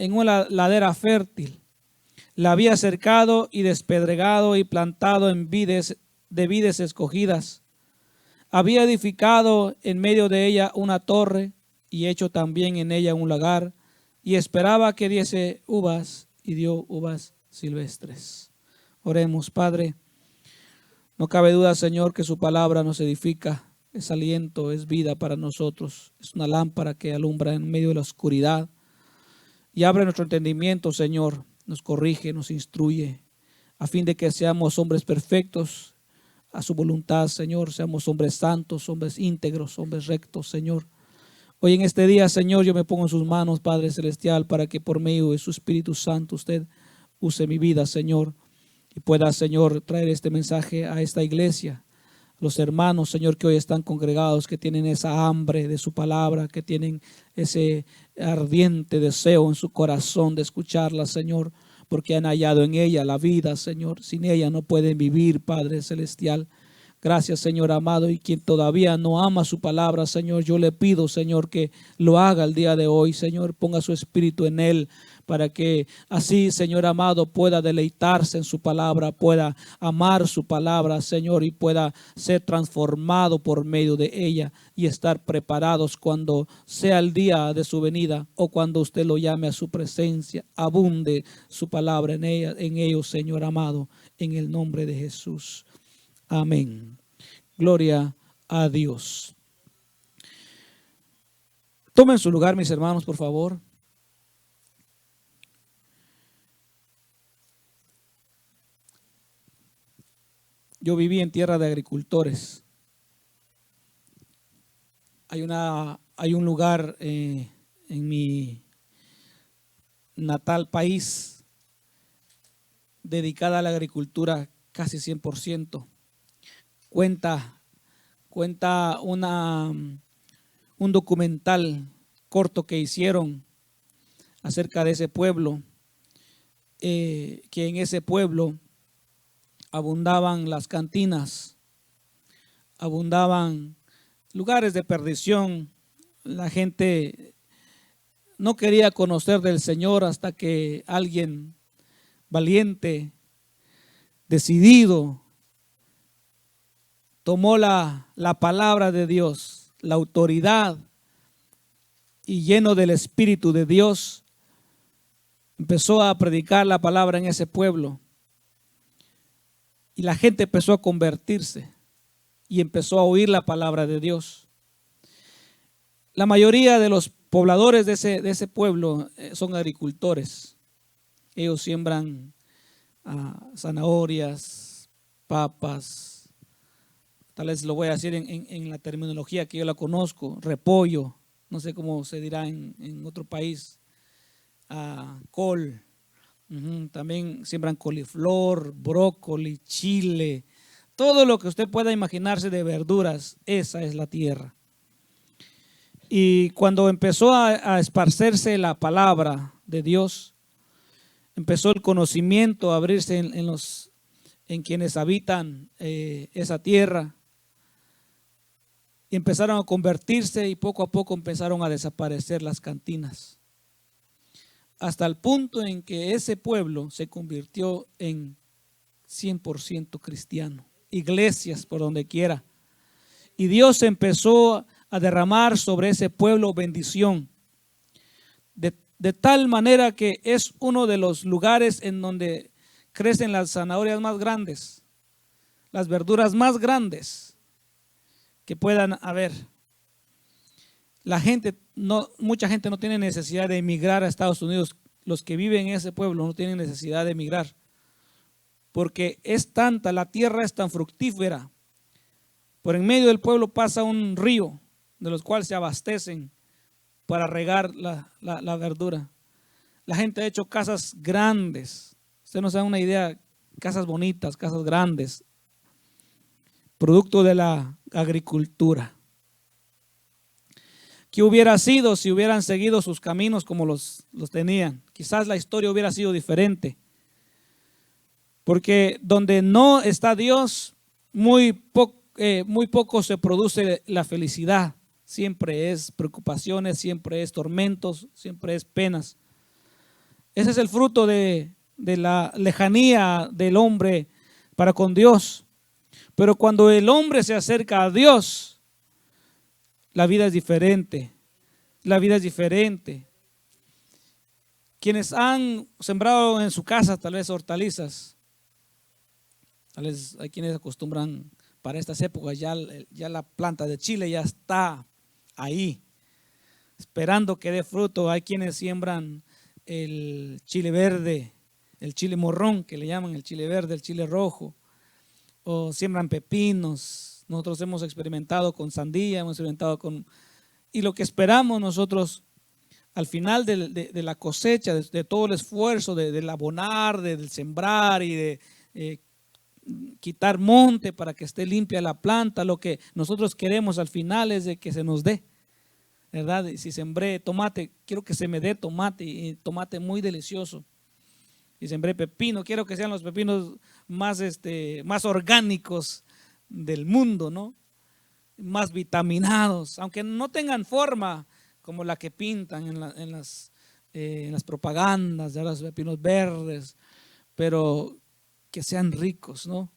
en una ladera fértil. La había cercado y despedregado y plantado en vides escogidas. Había edificado en medio de ella una torre y hecho también en ella un lagar, y esperaba que diese uvas, y dio uvas silvestres. Oremos. Padre, no cabe duda, Señor, que su palabra nos edifica, es aliento, es vida para nosotros, es una lámpara que alumbra en medio de la oscuridad y abre nuestro entendimiento, Señor, nos corrige, nos instruye, a fin de que seamos hombres perfectos a su voluntad, Señor, seamos hombres santos, hombres íntegros, hombres rectos, Señor. Hoy en este día, Señor, yo me pongo en sus manos, Padre Celestial, para que por medio de su Espíritu Santo usted use mi vida, Señor, y pueda, Señor, traer este mensaje a esta iglesia. Los hermanos, Señor, que hoy están congregados, que tienen esa hambre de su palabra, que tienen ese ardiente deseo en su corazón de escucharla, Señor, porque han hallado en ella la vida, Señor. Sin ella no pueden vivir, Padre Celestial. Gracias, Señor amado, y quien todavía no ama su palabra, Señor, yo le pido, Señor, que lo haga el día de hoy, Señor, ponga su espíritu en él, para que así, Señor amado, pueda deleitarse en su palabra, pueda amar su palabra, Señor, y pueda ser transformado por medio de ella y estar preparados cuando sea el día de su venida o cuando usted lo llame a su presencia. Abunde su palabra en ella, en ellos, Señor amado, en el nombre de Jesús. Amén. Gloria a Dios. Tomen su lugar, mis hermanos, por favor. Yo viví en tierra de agricultores. Hay un lugar en mi natal país dedicada a la agricultura casi 100%. Cuenta un documental corto que hicieron acerca de ese pueblo, que en ese pueblo abundaban las cantinas, abundaban lugares de perdición. La gente no quería conocer del Señor hasta que alguien valiente, decidido, tomó la palabra de Dios, la autoridad, y lleno del Espíritu de Dios, empezó a predicar la palabra en ese pueblo. Y la gente empezó a convertirse y empezó a oír la palabra de Dios. La mayoría de los pobladores de ese pueblo son agricultores. Ellos siembran zanahorias, papas, tal vez lo voy a decir en la terminología que yo la conozco, repollo, no sé cómo se dirá en otro país, col. También siembran coliflor, brócoli, chile, todo lo que usted pueda imaginarse de verduras, esa es la tierra. Y cuando empezó a esparcerse la palabra de Dios, empezó el conocimiento a abrirse en quienes habitan esa tierra, y empezaron a convertirse, y poco a poco empezaron a desaparecer las cantinas, hasta el punto en que ese pueblo se convirtió en 100% cristiano, iglesias por donde quiera, y Dios empezó a derramar sobre ese pueblo bendición, de tal manera que es uno de los lugares en donde crecen las zanahorias más grandes, las verduras más grandes que puedan haber. Mucha gente no tiene necesidad de emigrar a Estados Unidos. Los que viven en ese pueblo no tienen necesidad de emigrar, porque la tierra es tan fructífera. Por en medio del pueblo pasa un río, de los cuales se abastecen para regar la verdura. La gente ha hecho casas grandes. Usted no se da una idea, casas bonitas, casas grandes, producto de la agricultura. ¿Qué hubiera sido si hubieran seguido sus caminos como los tenían? Quizás la historia hubiera sido diferente. Porque donde no está Dios, muy poco se produce la felicidad. Siempre es preocupaciones, siempre es tormentos, siempre es penas. Ese es el fruto de la lejanía del hombre para con Dios. Pero cuando el hombre se acerca a Dios, la vida es diferente. La vida es diferente. Quienes han sembrado en su casa tal vez hortalizas, tal vez hay quienes acostumbran para estas épocas, ya la planta de chile ya está ahí, esperando que dé fruto. Hay quienes siembran el chile verde, el chile morrón, que le llaman el chile verde, el chile rojo, o siembran pepinos. Nosotros hemos experimentado con sandía, hemos experimentado con... Y lo que esperamos nosotros al final de la cosecha, de todo el esfuerzo, del abonar, del sembrar y de quitar monte para que esté limpia la planta, lo que nosotros queremos al final es de que se nos dé, ¿verdad? Si sembré tomate, quiero que se me dé tomate, y tomate muy delicioso. Si sembré pepino, quiero que sean los pepinos más orgánicos del mundo, ¿no? Más vitaminados, aunque no tengan forma como la que pintan en las propagandas de los pepinos verdes, pero que sean ricos, ¿no?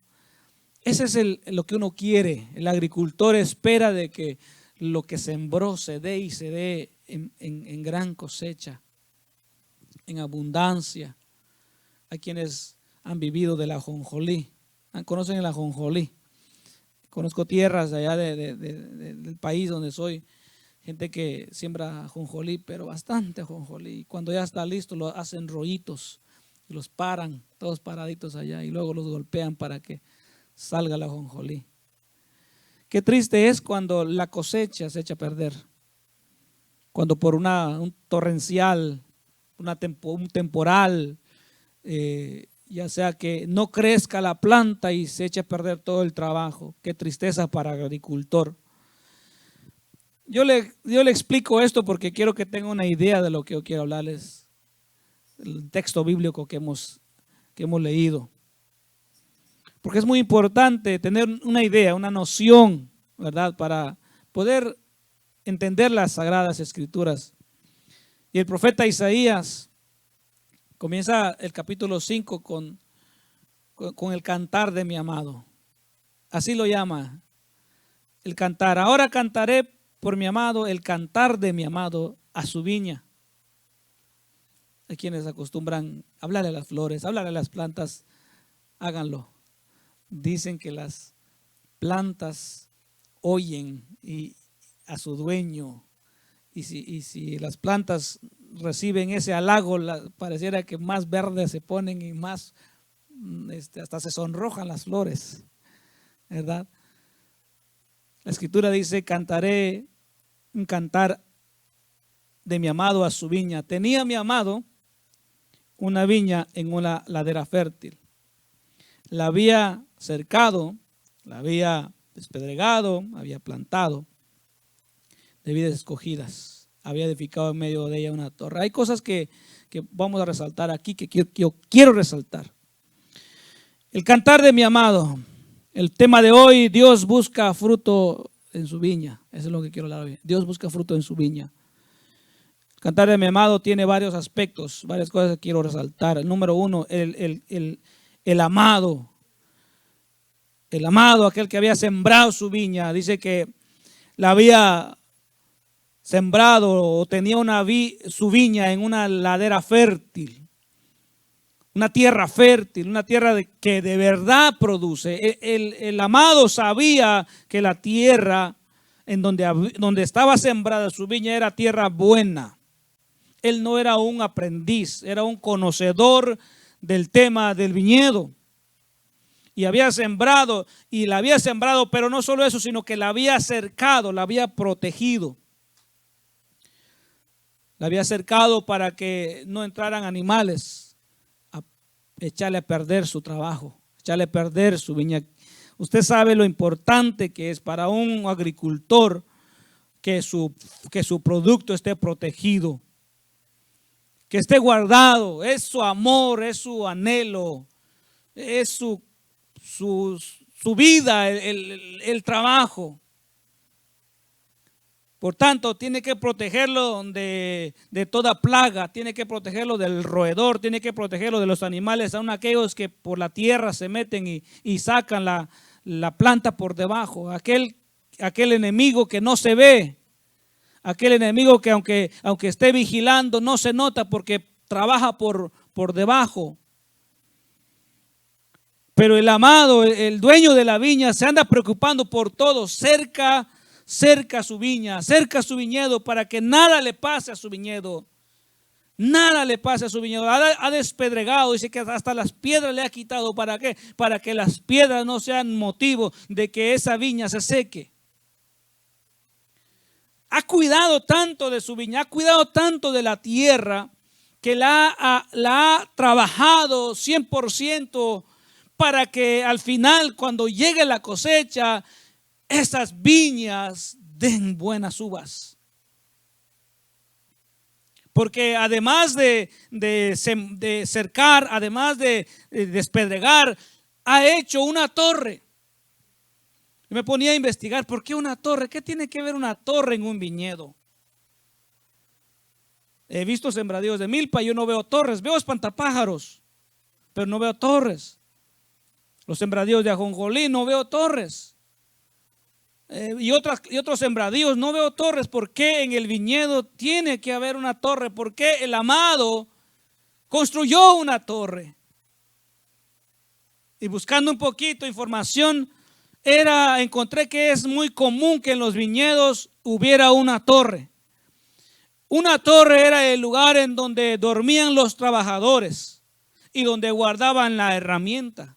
Ese es lo que uno quiere. El agricultor espera de que lo que sembró se dé y se dé en gran cosecha, en abundancia. Hay quienes han vivido del ajonjolí, conocen el ajonjolí. Conozco tierras de allá del país donde soy, gente que siembra ajonjolí, pero bastante ajonjolí. Cuando ya está listo lo hacen rollitos y los paran, todos paraditos allá, y luego los golpean para que salga la ajonjolí. Qué triste es cuando la cosecha se echa a perder, cuando por un torrencial, un temporal, ya sea que no crezca la planta y se echa a perder todo el trabajo. Qué tristeza para el agricultor. Yo le explico esto porque quiero que tenga una idea de lo que yo quiero hablarles, el texto bíblico que hemos leído. Porque es muy importante tener una idea, una noción, ¿verdad? Para poder entender las Sagradas Escrituras. Y el profeta Isaías comienza el capítulo 5 con el cantar de mi amado. Así lo llama, el cantar. Ahora cantaré por mi amado, el cantar de mi amado a su viña. Hay quienes acostumbran hablarle a las flores, hablarle a las plantas, háganlo. Dicen que las plantas oyen a su dueño, y si las plantas reciben ese halago, pareciera que más verdes se ponen y más hasta se sonrojan las flores, ¿verdad? La Escritura dice: cantaré un cantar de mi amado a su viña. Tenía mi amado una viña en una ladera fértil. La había cercado, la había despedregado, había plantado de vides escogidas, había edificado en medio de ella una torre. Hay cosas que vamos a resaltar aquí, que yo quiero resaltar. El cantar de mi amado. El tema de hoy: Dios busca fruto en su viña. Eso es lo que quiero hablar hoy. Dios busca fruto en su viña. El cantar de mi amado tiene varios aspectos, varias cosas que quiero resaltar. El número uno, el amado. El amado, aquel que había sembrado su viña, dice que la había sembrado o tenía su viña en una ladera fértil. Una tierra fértil, una tierra que de verdad produce. El amado sabía que la tierra en donde estaba sembrada su viña era tierra buena. Él no era un aprendiz, era un conocedor del tema del viñedo. Y había sembrado, pero no solo eso, sino que la había cercado, la había protegido. La había cercado para que no entraran animales a echarle a perder su trabajo, echarle a perder su viña. Usted sabe lo importante que es para un agricultor que su producto esté protegido, que esté guardado. Es su amor, es su anhelo, es su vida, el trabajo. Por tanto, tiene que protegerlo de toda plaga, tiene que protegerlo del roedor, tiene que protegerlo de los animales, aun aquellos que por la tierra se meten y sacan la planta por debajo. Aquel enemigo que no se ve, aquel enemigo que aunque esté vigilando no se nota porque trabaja por debajo. Pero el amado, el dueño de la viña, se anda preocupando por todo, cerca su viña, cerca su viñedo, para que nada le pase a su viñedo. Nada le pase a su viñedo. Ha despedregado, dice que hasta las piedras le ha quitado. ¿Para qué? Para que las piedras no sean motivo de que esa viña se seque. Ha cuidado tanto de su viña, ha cuidado tanto de la tierra, que la ha trabajado 100%, para que al final, cuando llegue la cosecha, esas viñas den buenas uvas. Porque además de cercar, además de despedregar, ha hecho una torre. Me ponía a investigar, ¿por qué una torre? ¿Qué tiene que ver una torre en un viñedo? He visto sembradíos de milpa y yo no veo torres, veo espantapájaros, pero no veo torres. Los sembradíos de ajonjolí no veo torres. Y otros sembradíos no veo torres. ¿Por qué en el viñedo tiene que haber una torre? ¿Por qué el amado construyó una torre? Y buscando un poquito de información, encontré que es muy común que en los viñedos hubiera una torre. Una torre era el lugar en donde dormían los trabajadores y donde guardaban la herramienta.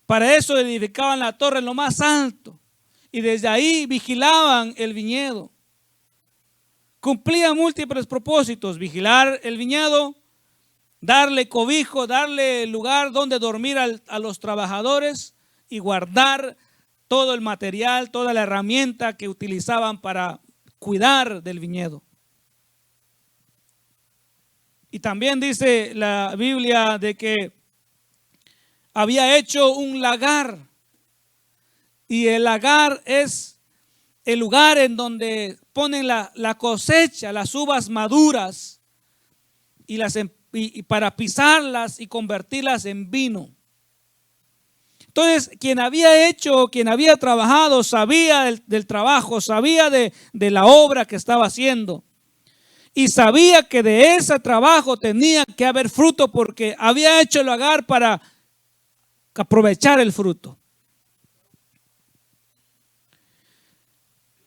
Para eso edificaban la torre en lo más alto y desde ahí vigilaban el viñedo. Cumplía múltiples propósitos: vigilar el viñedo, darle cobijo, darle lugar donde dormir a los trabajadores y guardar todo el material, toda la herramienta que utilizaban para cuidar del viñedo. Y también dice la Biblia de que había hecho un lagar, y el lagar es el lugar en donde ponen la cosecha, las uvas maduras, y para pisarlas y convertirlas en vino. Entonces, quien había trabajado, sabía del trabajo, sabía de la obra que estaba haciendo. Y sabía que de ese trabajo tenía que haber fruto, porque había hecho el lagar para aprovechar el fruto.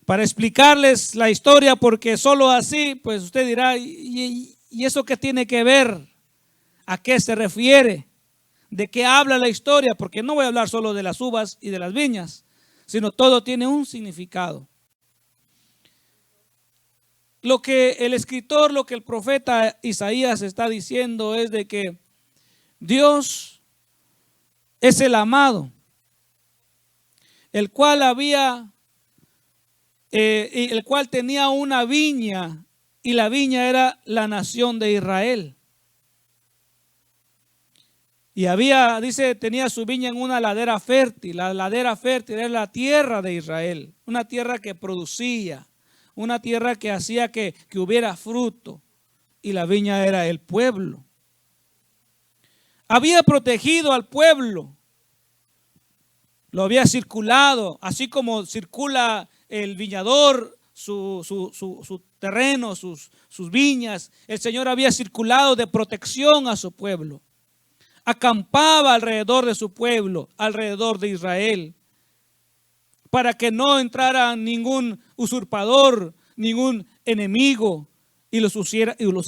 Para explicarles la historia, porque solo así, pues usted dirá, ¿y eso qué tiene que ver? ¿A qué se refiere? ¿De qué habla la historia? Porque no voy a hablar solo de las uvas y de las viñas, sino todo tiene un significado. Lo que el escritor, lo que el profeta Isaías está diciendo es de que Dios es el amado, el cual tenía una viña, y la viña era la nación de Israel. Y tenía su viña en una ladera fértil. La ladera fértil era la tierra de Israel, una tierra que producía, una tierra que hacía que hubiera fruto, y la viña era el pueblo. Había protegido al pueblo, lo había circulado, así como circula el viñador su terreno, sus viñas. El Señor había circulado de protección a su pueblo. Acampaba alrededor de su pueblo, alrededor de Israel, para que no entrara ningún usurpador, ningún enemigo, y los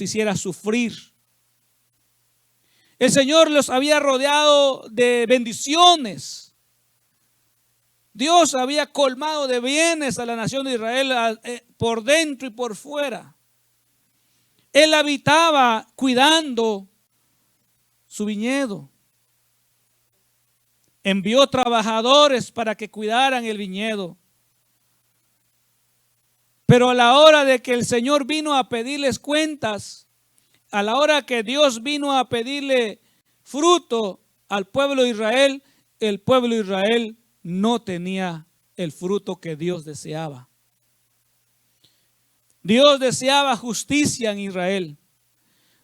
hiciera sufrir. El Señor los había rodeado de bendiciones. Dios había colmado de bienes a la nación de Israel por dentro y por fuera. Él habitaba cuidando su viñedo. Envió trabajadores para que cuidaran el viñedo. Pero a la hora de que el Señor vino a pedirles cuentas, a la hora que Dios vino a pedirle fruto al pueblo de Israel, el pueblo de Israel no tenía el fruto que Dios deseaba. Dios deseaba justicia en Israel.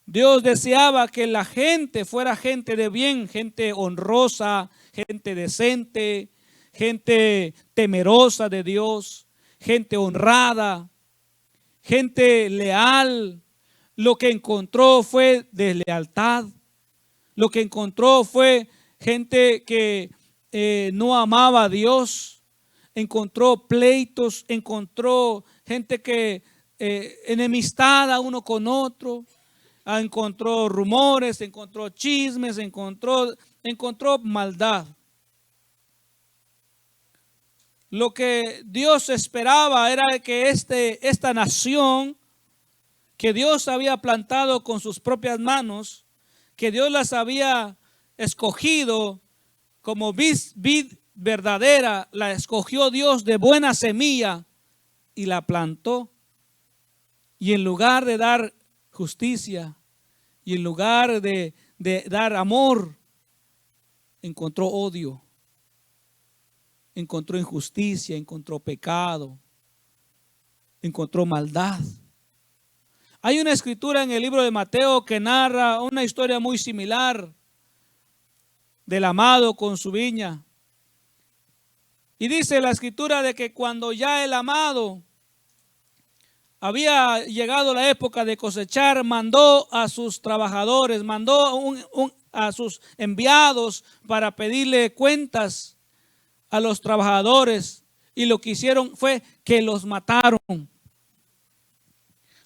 Dios deseaba que la gente fuera gente de bien, gente honrosa, gente decente, gente temerosa de Dios, gente honrada, gente leal. Lo que encontró fue deslealtad. Lo que encontró fue gente que no amaba a Dios. Encontró pleitos, encontró gente que enemistada uno con otro. Encontró rumores, encontró chismes, encontró maldad. Lo que Dios esperaba era que esta nación que Dios había plantado con sus propias manos, que Dios las había escogido como vid verdadera, la escogió Dios de buena semilla y la plantó. Y en lugar de dar justicia y en lugar de dar amor, encontró odio, encontró injusticia, encontró pecado, encontró maldad. Hay una escritura en el libro de Mateo que narra una historia muy similar del amado con su viña. Y dice la escritura de que cuando ya el amado había llegado la época de cosechar, mandó a sus trabajadores, mandó a sus enviados para pedirle cuentas a los trabajadores, y lo que hicieron fue que los mataron.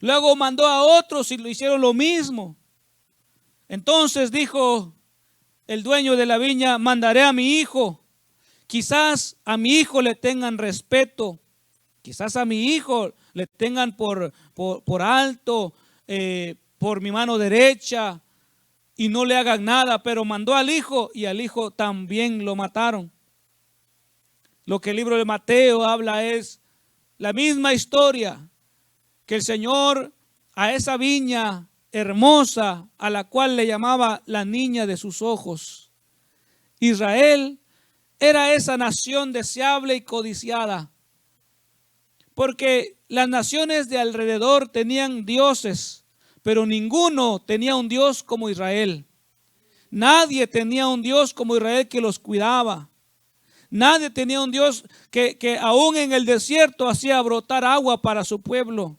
Luego mandó a otros y lo hicieron lo mismo. Entonces dijo el dueño de la viña: mandaré a mi hijo. Quizás a mi hijo le tengan respeto. Quizás a mi hijo le tengan por alto, por mi mano derecha, y no le hagan nada. Pero mandó al hijo y al hijo también lo mataron. Lo que el libro de Mateo habla es la misma historia, que el Señor a esa viña hermosa, a la cual le llamaba la niña de sus ojos. Israel era esa nación deseable y codiciada, porque las naciones de alrededor tenían dioses, pero ninguno tenía un Dios como Israel. Nadie tenía un Dios como Israel que los cuidaba. Nadie tenía un Dios que aún en el desierto hacía brotar agua para su pueblo.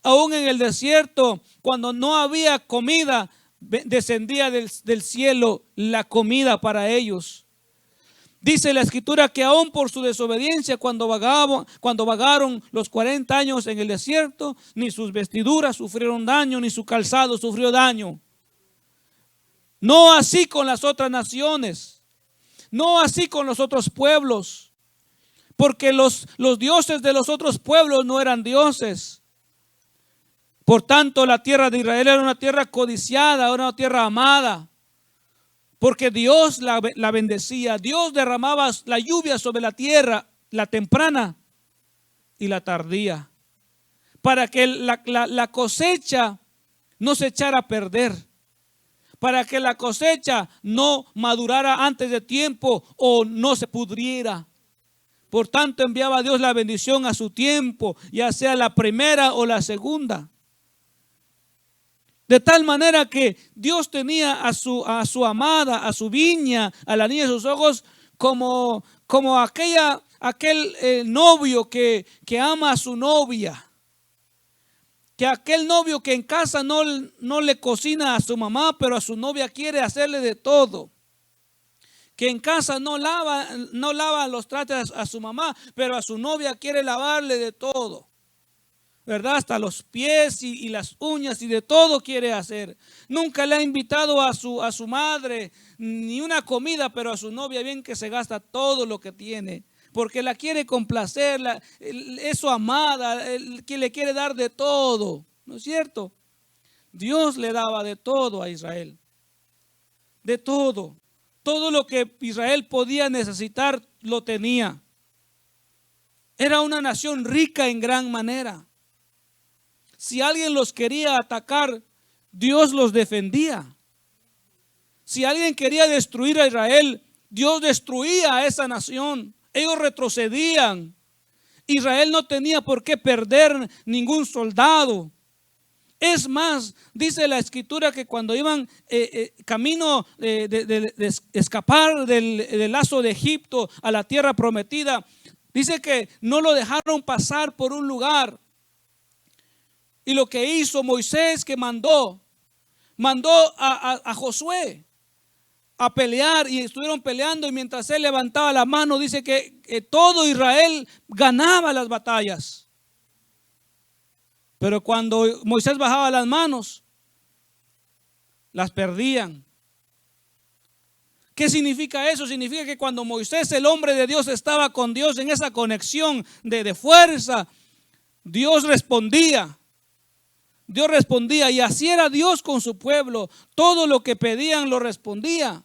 Aún en el desierto, cuando no había comida, descendía del cielo la comida para ellos. Dice la escritura que aún por su desobediencia, cuando vagaron los 40 años en el desierto, ni sus vestiduras sufrieron daño, ni su calzado sufrió daño. No así con las otras naciones, no así con los otros pueblos, porque los dioses de los otros pueblos no eran dioses. Por tanto, la tierra de Israel era una tierra codiciada, era una tierra amada, porque Dios la bendecía. Dios derramaba la lluvia sobre la tierra, la temprana y la tardía, para que la cosecha no se echara a perder, para que la cosecha no madurara antes de tiempo o no se pudriera. Por tanto, enviaba Dios la bendición a su tiempo, ya sea la primera o la segunda. De tal manera que Dios tenía a su amada, a su viña, a la niña de sus ojos, como aquel novio que ama a su novia. Que aquel novio que en casa no le cocina a su mamá, pero a su novia quiere hacerle de todo. Que en casa no lava los trastes a su mamá, pero a su novia quiere lavarle de todo. ¿Verdad? Hasta los pies y las uñas y de todo quiere hacer. Nunca le ha invitado a su madre ni una comida, pero a su novia bien que se gasta todo lo que tiene, porque la quiere complacer, es su amada, que le quiere dar de todo, ¿no es cierto? Dios le daba de todo a Israel, de todo. Todo lo que Israel podía necesitar lo tenía. Era una nación rica en gran manera. Si alguien los quería atacar, Dios los defendía. Si alguien quería destruir a Israel, Dios destruía a esa nación. ellos retrocedían. Israel no tenía por qué perder ningún soldado. Es más, dice la escritura que cuando iban camino de escapar del lazo de Egipto a la tierra prometida, dice que no lo dejaron pasar por un lugar. Y lo que hizo Moisés, que mandó a Josué a pelear, y estuvieron peleando, y mientras él levantaba la mano, dice que todo Israel ganaba las batallas. Pero cuando Moisés bajaba las manos, las perdían. ¿Qué significa eso? Significa que cuando Moisés, el hombre de Dios, estaba con Dios en esa conexión de fuerza, Dios respondía. Dios respondía, y así era Dios con su pueblo. Todo lo que pedían lo respondía.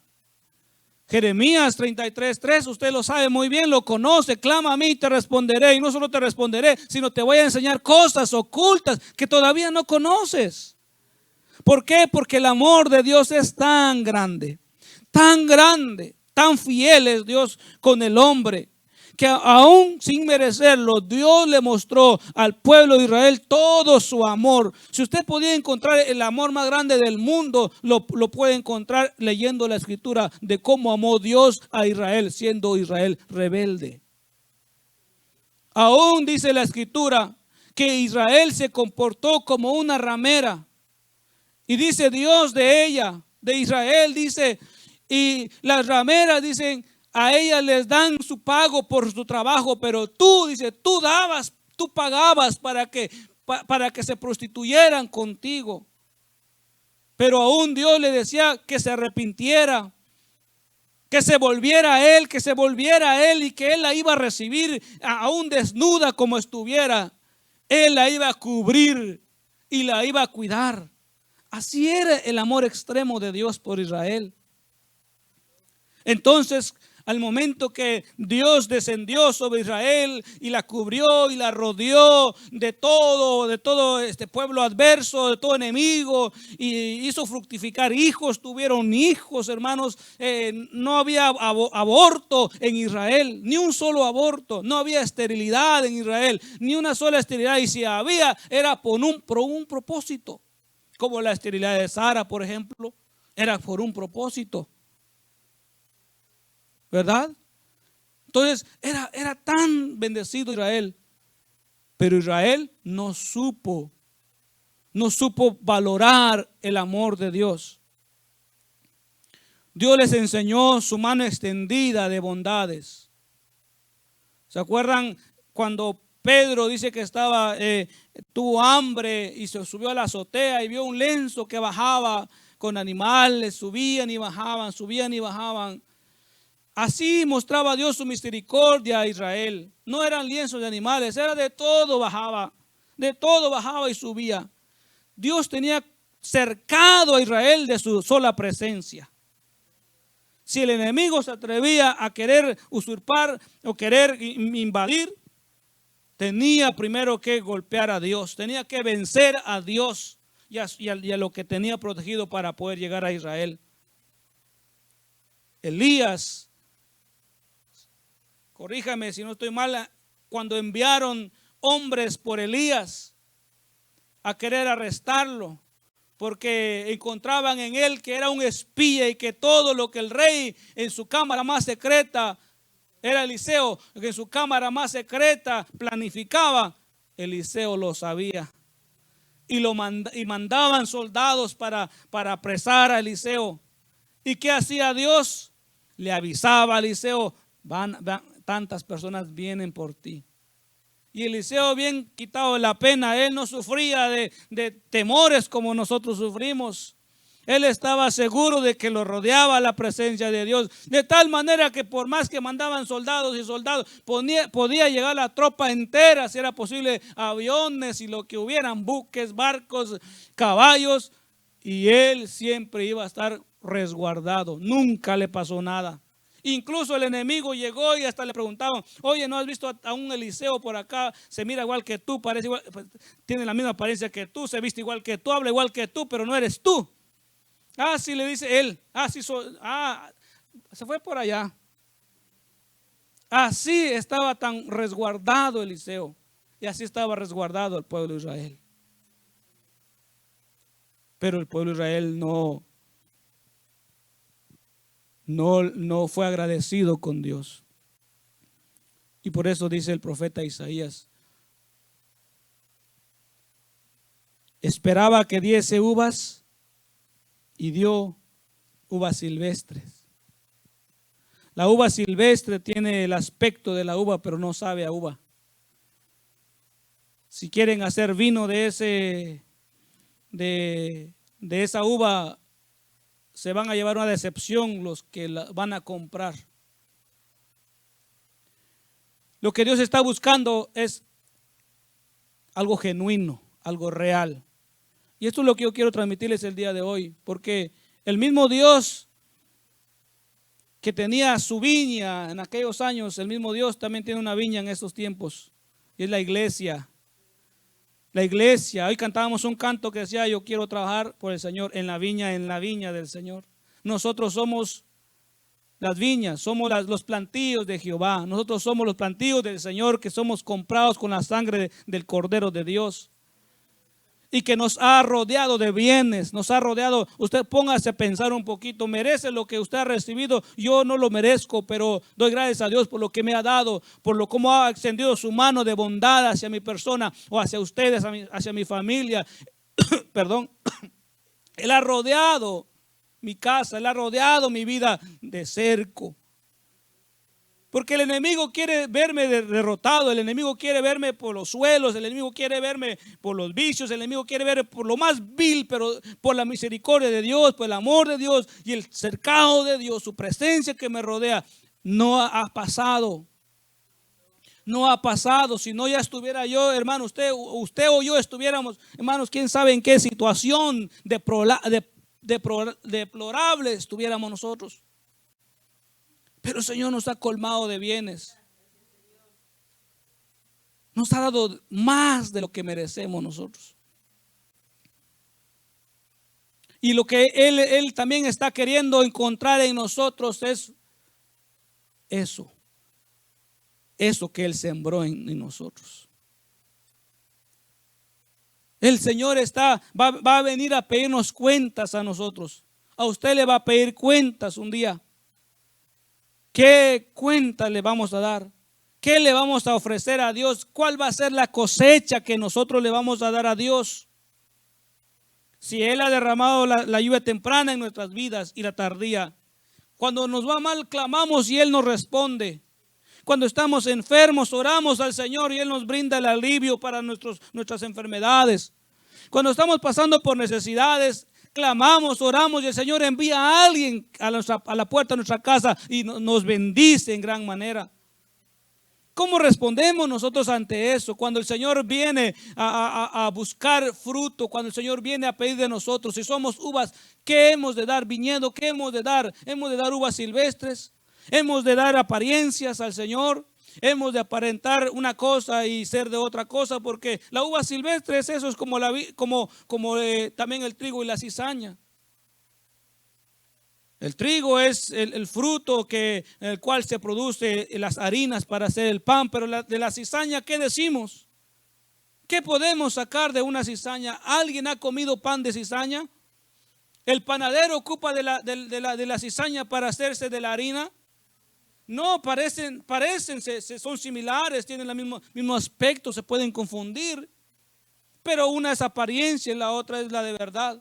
Jeremías 33:3, usted lo sabe muy bien, lo conoce. Clama a mí y te responderé. Y no solo te responderé, sino te voy a enseñar cosas ocultas que todavía no conoces. ¿Por qué? Porque el amor de Dios es tan grande, tan fiel es Dios con el hombre, que aún sin merecerlo, Dios le mostró al pueblo de Israel todo su amor. Si usted podía encontrar el amor más grande del mundo, lo puede encontrar leyendo la escritura de cómo amó Dios a Israel, siendo Israel rebelde. Aún dice la escritura que Israel se comportó como una ramera. Y dice Dios de ella, de Israel, dice, y las rameras dicen, a ellas les dan su pago por su trabajo, pero tú, dice, tú pagabas para que se prostituyeran contigo. Pero aún Dios le decía que se arrepintiera, que se volviera a Él y que Él la iba a recibir aún desnuda como estuviera. Él la iba a cubrir y la iba a cuidar. Así era el amor extremo de Dios por Israel. Entonces, al momento que Dios descendió sobre Israel y la cubrió y la rodeó de todo este pueblo adverso, de todo enemigo, y hizo fructificar hijos, tuvieron hijos, hermanos, no había aborto en Israel, ni un solo aborto, no había esterilidad en Israel, ni una sola esterilidad, y si había, era por un propósito, como la esterilidad de Sara, por ejemplo, era por un propósito. ¿Verdad? Entonces era tan bendecido Israel, pero Israel no supo valorar el amor de Dios. Dios les enseñó su mano extendida de bondades. ¿Se acuerdan cuando Pedro dice que tuvo hambre y se subió a la azotea y vio un lienzo que bajaba con animales, subían y bajaban, subían y bajaban? Así mostraba Dios su misericordia a Israel. No eran lienzos de animales, era de todo bajaba y subía. Dios tenía cercado a Israel de su sola presencia. Si el enemigo se atrevía a querer usurpar o querer invadir, tenía primero que golpear a Dios, tenía que vencer a Dios y a lo que tenía protegido para poder llegar a Israel. Elías, corríjame si no estoy mal, cuando enviaron hombres por Elías a querer arrestarlo, porque encontraban en él que era un espía y que todo lo que el rey en su cámara más secreta, era Eliseo, que en su cámara más secreta planificaba, Eliseo lo sabía. Y mandaban soldados para apresar a Eliseo. ¿Y qué hacía Dios? Le avisaba a Eliseo, tantas personas vienen por ti. Y Eliseo, bien quitado de la pena, él no sufría de temores como nosotros sufrimos. Él estaba seguro de que lo rodeaba la presencia de Dios, de tal manera que por más que mandaban soldados y soldados, podía llegar la tropa entera, si era posible, aviones y lo que hubieran, buques, barcos, caballos, y él siempre iba a estar resguardado, nunca le pasó nada. Incluso el enemigo llegó y hasta le preguntaban, oye, ¿no has visto a un Eliseo por acá? Se mira igual que tú, parece igual, tiene la misma apariencia que tú, se viste igual que tú, habla igual que tú, pero no eres tú. Sí, le dice él, se fue por allá. Así estaba tan resguardado Eliseo. Y así estaba resguardado el pueblo de Israel. Pero el pueblo de Israel no fue agradecido con Dios. Y por eso dice el profeta Isaías: esperaba que diese uvas y dio uvas silvestres. La uva silvestre tiene el aspecto de la uva, pero no sabe a uva. Si quieren hacer vino de esa uva, se van a llevar una decepción los que la van a comprar. Lo que Dios está buscando es algo genuino, algo real. Y esto es lo que yo quiero transmitirles el día de hoy, porque el mismo Dios que tenía su viña en aquellos años, el mismo Dios también tiene una viña en estos tiempos, y es la iglesia. La iglesia, hoy cantábamos un canto que decía: yo quiero trabajar por el Señor en la viña del Señor. Nosotros somos las viñas, somos los plantíos de Jehová. Nosotros somos los plantíos del Señor, que somos comprados con la sangre del Cordero de Dios. Y que nos ha rodeado de bienes, nos ha rodeado. Usted póngase a pensar un poquito: merece lo que usted ha recibido. Yo no lo merezco, pero doy gracias a Dios por lo que me ha dado, por lo cómo ha extendido su mano de bondad hacia mi persona o hacia ustedes, hacia mi familia. Perdón. Él ha rodeado mi casa, Él ha rodeado mi vida de cerco. Porque el enemigo quiere verme derrotado, el enemigo quiere verme por los suelos, el enemigo quiere verme por los vicios, el enemigo quiere verme por lo más vil, pero por la misericordia de Dios, por el amor de Dios y el cercado de Dios, su presencia que me rodea, no ha pasado. No ha pasado. Si no, ya estuviera yo, hermano, usted o yo estuviéramos, hermanos, quién sabe en qué situación deplorable estuviéramos nosotros. Pero el Señor nos ha colmado de bienes. Nos ha dado más de lo que merecemos nosotros. Y lo que Él también está queriendo encontrar en nosotros es eso. Eso que Él sembró en nosotros. El Señor va a venir a pedirnos cuentas a nosotros. A usted le va a pedir cuentas un día. ¿Qué cuenta le vamos a dar? ¿Qué le vamos a ofrecer a Dios? ¿Cuál va a ser la cosecha que nosotros le vamos a dar a Dios? Si Él ha derramado la lluvia temprana en nuestras vidas y la tardía. Cuando nos va mal, clamamos y Él nos responde. Cuando estamos enfermos, oramos al Señor y Él nos brinda el alivio para nuestras enfermedades. Cuando estamos pasando por necesidades, clamamos, oramos y el Señor envía a alguien a la puerta de nuestra casa y nos bendice en gran manera. ¿Cómo respondemos nosotros ante eso? Cuando el Señor viene a buscar fruto, cuando el Señor viene a pedir de nosotros, si somos uvas, ¿qué hemos de dar? Viñedo, ¿qué hemos de dar? ¿Hemos de dar uvas silvestres? ¿Hemos de dar apariencias al Señor? Hemos de aparentar una cosa y ser de otra cosa, porque la uva silvestre es eso, es como también el trigo y la cizaña. El trigo es el fruto en el cual se produce las harinas para hacer el pan, pero de la cizaña, ¿qué decimos? ¿Qué podemos sacar de una cizaña? ¿Alguien ha comido pan de cizaña? ¿El panadero ocupa de la cizaña para hacerse de la harina? No, parecen, son similares, tienen el mismo aspecto, se pueden confundir. Pero una es apariencia y la otra es la de verdad.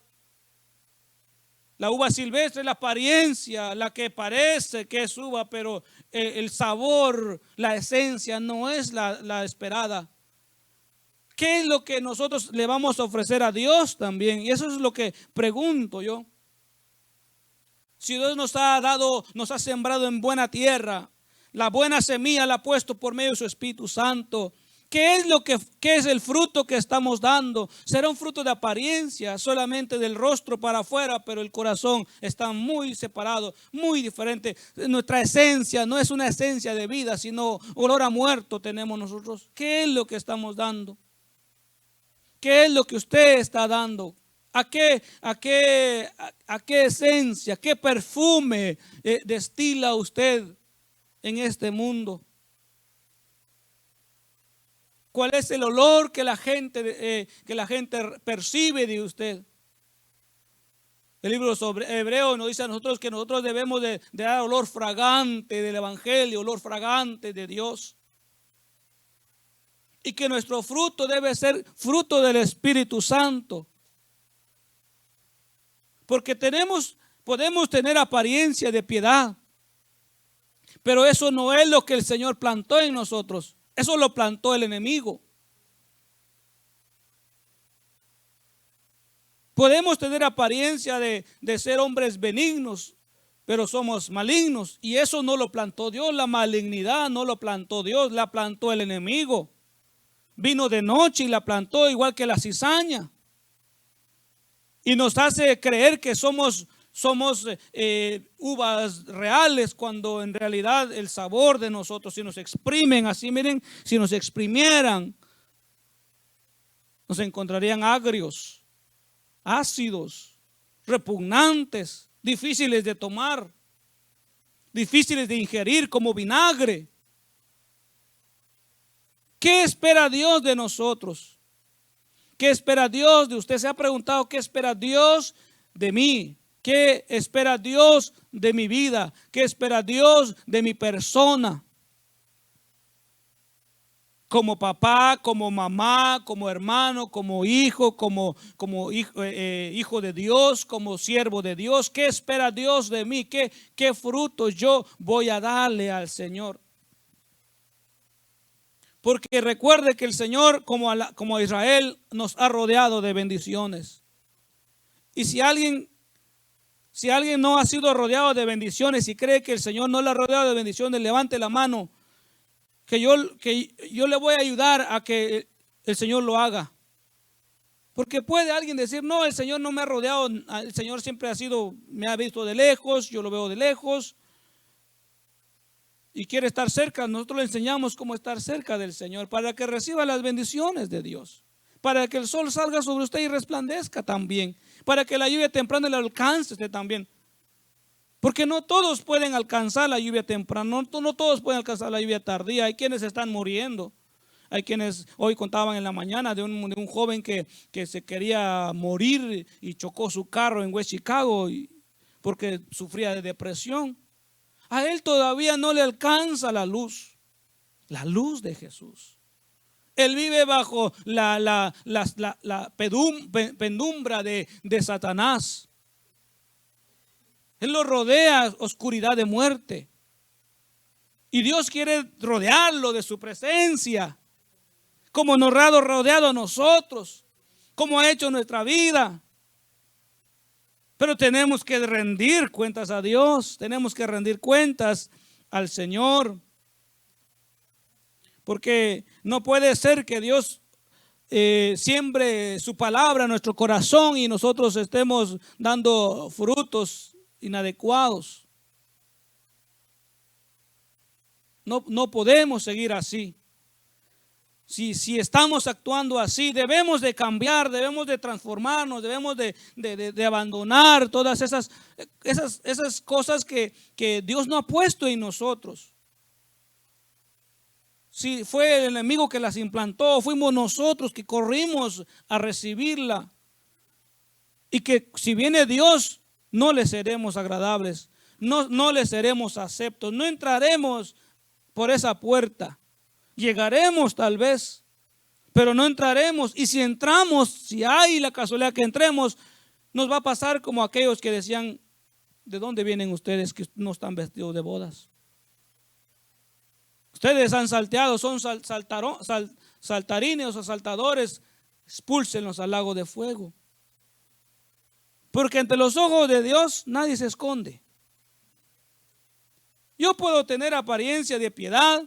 La uva silvestre es la apariencia, la que parece que es uva, pero el sabor, la esencia no es la esperada. ¿Qué es lo que nosotros le vamos a ofrecer a Dios también? Y eso es lo que pregunto yo. Si Dios nos ha sembrado en buena tierra, la buena semilla la ha puesto por medio de su Espíritu Santo. ¿Qué es el fruto que estamos dando? Será un fruto de apariencia, solamente del rostro para afuera, pero el corazón está muy separado, muy diferente. Nuestra esencia no es una esencia de vida, sino olor a muerto tenemos nosotros. ¿Qué es lo que estamos dando? ¿Qué es lo que usted está dando? ¿A qué esencia, qué perfume destila usted en este mundo? ¿Cuál es el olor que la gente percibe de usted? El libro sobre Hebreo nos dice a nosotros que nosotros debemos de dar olor fragante del evangelio, olor fragante de Dios. Y que nuestro fruto debe ser fruto del Espíritu Santo. Porque podemos tener apariencia de piedad, pero eso no es lo que el Señor plantó en nosotros. Eso lo plantó el enemigo. Podemos tener apariencia de ser hombres benignos, pero somos malignos. Y eso no lo plantó Dios. La malignidad no lo plantó Dios, la plantó el enemigo. Vino de noche y la plantó igual que la cizaña. Y nos hace creer que somos uvas reales, cuando en realidad el sabor de nosotros, si nos exprimen así, miren, si nos exprimieran, nos encontrarían agrios, ácidos, repugnantes, difíciles de tomar, difíciles de ingerir como vinagre. ¿Qué espera Dios de nosotros? ¿Qué espera Dios de usted? ¿Se ha preguntado qué espera Dios de mí? ¿Qué espera Dios de mi vida? ¿Qué espera Dios de mi persona? Como papá, como mamá, como hermano, como hijo, como hijo de Dios, como siervo de Dios. ¿Qué espera Dios de mí? ¿Qué frutos yo voy a darle al Señor? Porque recuerde que el Señor, como a Israel, nos ha rodeado de bendiciones. Y si alguien no ha sido rodeado de bendiciones y cree que el Señor no le ha rodeado de bendiciones, levante la mano, que yo le voy a ayudar a que el Señor lo haga. Porque puede alguien decir, no, el Señor no me ha rodeado, el Señor siempre me ha visto de lejos, yo lo veo de lejos. Y quiere estar cerca. Nosotros le enseñamos cómo estar cerca del Señor para que reciba las bendiciones de Dios, para que el sol salga sobre usted y resplandezca también, para que la lluvia temprana le alcance usted también. Porque no todos pueden alcanzar la lluvia temprana, no todos pueden alcanzar la lluvia tardía. Hay quienes están muriendo. Hay quienes hoy contaban en la mañana de un joven que se quería morir y chocó su carro en West Chicago porque sufría de depresión. A él todavía no le alcanza la luz de Jesús. Él vive bajo la penumbra de Satanás. Él lo rodea oscuridad de muerte. Y Dios quiere rodearlo de su presencia, como nos ha rodeado a nosotros, como ha hecho nuestra vida. Pero tenemos que rendir cuentas a Dios, tenemos que rendir cuentas al Señor. Porque no puede ser que Dios siembre su palabra en nuestro corazón y nosotros estemos dando frutos inadecuados. No podemos seguir así. Si estamos actuando así, debemos de cambiar, debemos de transformarnos, debemos de abandonar todas esas cosas que Dios no ha puesto en nosotros. Si fue el enemigo que las implantó, fuimos nosotros que corrimos a recibirla. Y que si viene Dios, no le seremos agradables, no le seremos aceptos, no entraremos por esa puerta. Llegaremos tal vez, pero no entraremos. Y si entramos, si hay la casualidad que entremos, nos va a pasar como aquellos que decían, ¿de dónde vienen ustedes que no están vestidos de bodas? Ustedes han salteado, son saltarines o saltadores, expúlsenlos al lago de fuego. Porque ante los ojos de Dios nadie se esconde. Yo puedo tener apariencia de piedad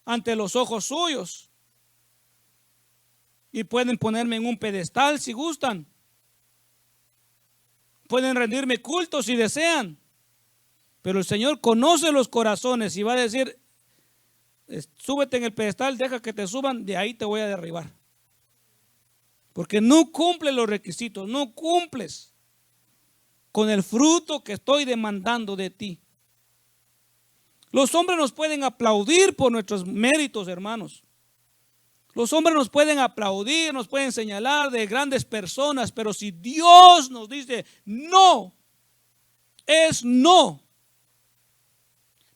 ante los ojos suyos. Y pueden ponerme en un pedestal si gustan. Pueden rendirme culto si desean. Pero el Señor conoce los corazones y va a decir, súbete en el pedestal, deja que te suban, de ahí te voy a derribar. Porque no cumples los requisitos, no cumples con el fruto que estoy demandando de ti. Los hombres nos pueden aplaudir por nuestros méritos, hermanos. Los hombres nos pueden aplaudir, nos pueden señalar de grandes personas, pero si Dios nos dice no, es no.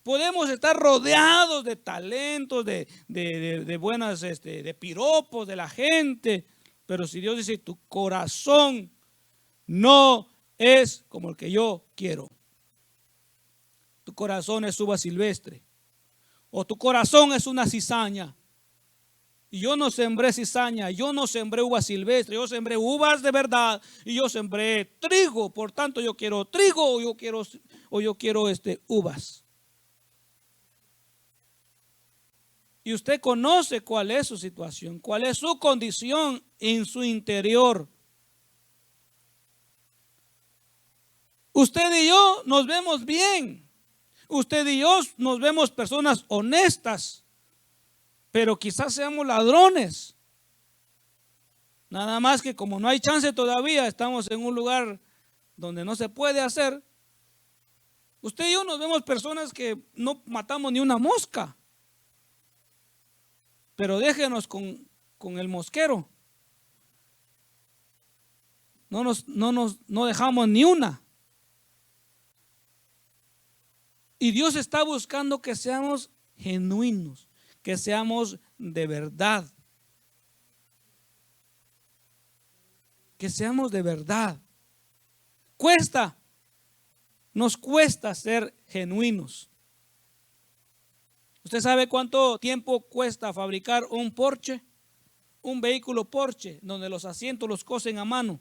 Podemos estar rodeados de talentos, de buenas, de piropos de la gente, pero si Dios dice tu corazón no es como el que yo quiero, tu corazón es uva silvestre, o tu corazón es una cizaña, y yo no sembré cizaña, yo no sembré uva silvestre, yo sembré uvas de verdad, y yo sembré trigo, por tanto yo quiero trigo, o yo quiero uvas. Y usted conoce cuál es su situación, cuál es su condición en su interior. Usted y yo nos vemos bien. Usted y yo nos vemos personas honestas, pero quizás seamos ladrones. Nada más que como no hay chance todavía, estamos en un lugar donde no se puede hacer. Usted y yo nos vemos personas que no matamos ni una mosca. Pero déjenos con el mosquero. No dejamos ni una. Y Dios está buscando que seamos genuinos, que seamos de verdad. Que seamos de verdad. Nos cuesta ser genuinos. ¿Usted sabe cuánto tiempo cuesta fabricar un Porsche? Un vehículo Porsche, donde los asientos los cosen a mano.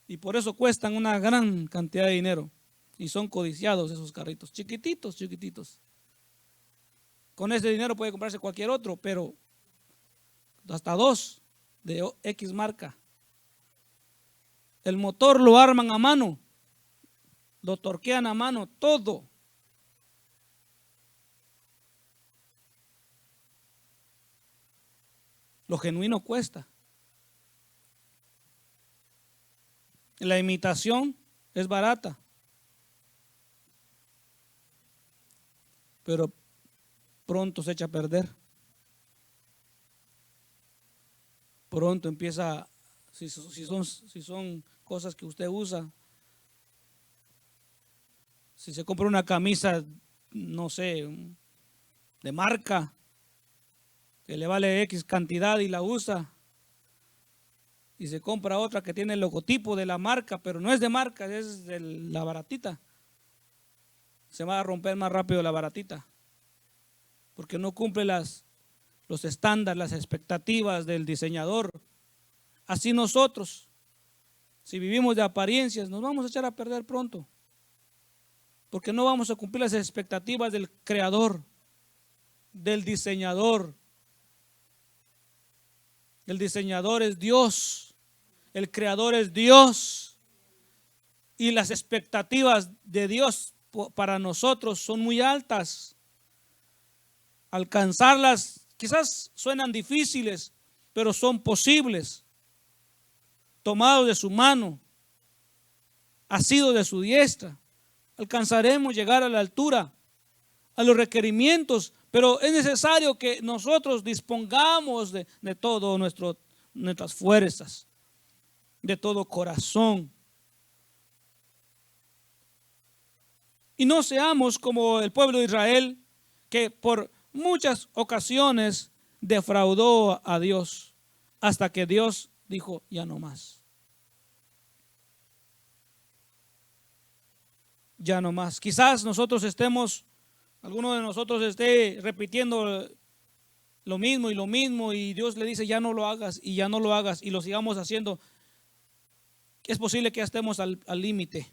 Y por eso cuestan una gran cantidad de dinero. Y son codiciados esos carritos, chiquititos, chiquititos. Con ese dinero puede comprarse cualquier otro, pero hasta 2 de X marca. El motor lo arman a mano, lo torquean a mano, todo. Lo genuino cuesta. La imitación es barata, pero pronto se echa a perder. Pronto empieza, si son cosas que usted usa, si se compra una camisa, no sé, de marca, que le vale X cantidad y la usa, y se compra otra que tiene el logotipo de la marca, pero no es de marca, es de la baratita, se va a romper más rápido la baratita, porque no cumple los estándares, las expectativas del diseñador. Así nosotros, si vivimos de apariencias, nos vamos a echar a perder pronto, porque no vamos a cumplir las expectativas del creador, del diseñador. El diseñador es Dios, el creador es Dios, y las expectativas de Dios para nosotros son muy altas. Alcanzarlas quizás suenan difíciles, pero son posibles. Tomados de su mano, asidos de su diestra, alcanzaremos llegar a la altura, a los requerimientos, pero es necesario que nosotros dispongamos de todo nuestras fuerzas, de todo corazón. Y no seamos como el pueblo de Israel, que por muchas ocasiones defraudó a Dios, hasta que Dios dijo, ya no más. Ya no más. Quizás alguno de nosotros esté repitiendo lo mismo y Dios le dice, ya no lo hagas y ya no lo hagas, y lo sigamos haciendo. Es posible que ya estemos al límite.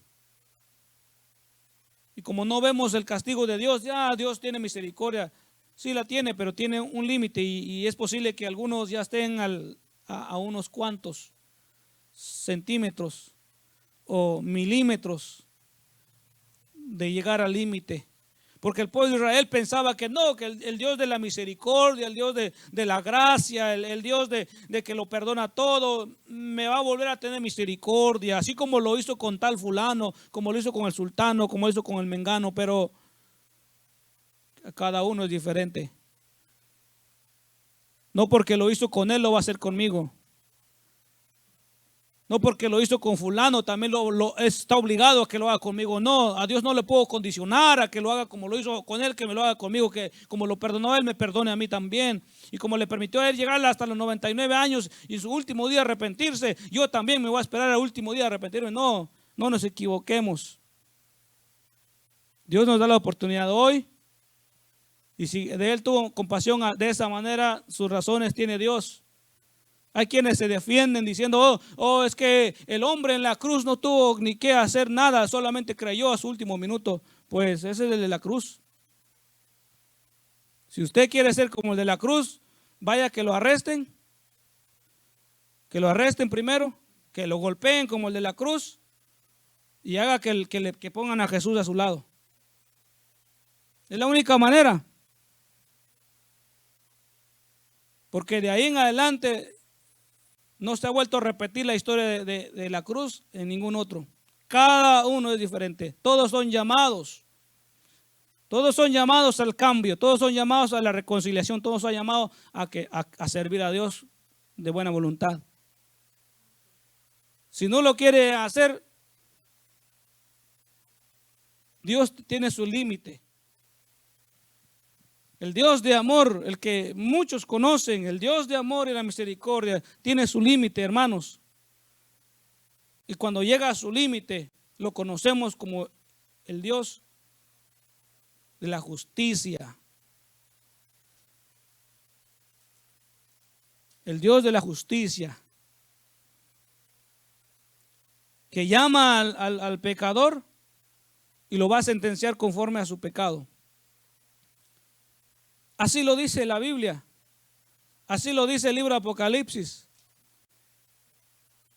Y como no vemos el castigo de Dios, ya Dios tiene misericordia. Sí la tiene, pero tiene un límite, y es posible que algunos ya estén a unos cuantos centímetros o milímetros de llegar al límite. Porque el pueblo de Israel pensaba que no, que el Dios de la misericordia, el Dios de la gracia, el Dios de que lo perdona todo, me va a volver a tener misericordia, así como lo hizo con tal fulano, como lo hizo con el sultano, como lo hizo con el mengano, pero cada uno es diferente. No porque lo hizo con él, lo va a hacer conmigo. No porque lo hizo con fulano, también está obligado a que lo haga conmigo. No, a Dios no le puedo condicionar a que lo haga como lo hizo con él, que me lo haga conmigo, que como lo perdonó a él, me perdone a mí también. Y como le permitió a él llegar hasta los 99 años y su último día arrepentirse, yo también me voy a esperar al último día a arrepentirme. No, no nos equivoquemos. Dios nos da la oportunidad hoy. Y si de él tuvo compasión de esa manera, sus razones tiene Dios. Hay quienes se defienden diciendo, es que el hombre en la cruz no tuvo ni que hacer nada, solamente creyó a su último minuto. Pues ese es el de la cruz. Si usted quiere ser como el de la cruz, vaya que lo arresten. Que lo arresten primero, que lo golpeen como el de la cruz y haga que pongan a Jesús a su lado. Es la única manera. Porque de ahí en adelante no se ha vuelto a repetir la historia de la cruz en ningún otro. Cada uno es diferente. Todos son llamados. Todos son llamados al cambio. Todos son llamados a la reconciliación. Todos son llamados a servir a Dios de buena voluntad. Si no lo quiere hacer, Dios tiene su límite. El Dios de amor, el que muchos conocen, el Dios de amor y la misericordia, tiene su límite, hermanos. Y cuando llega a su límite, lo conocemos como el Dios de la justicia. El Dios de la justicia, que llama al pecador y lo va a sentenciar conforme a su pecado. Así lo dice la Biblia. Así lo dice el libro de Apocalipsis.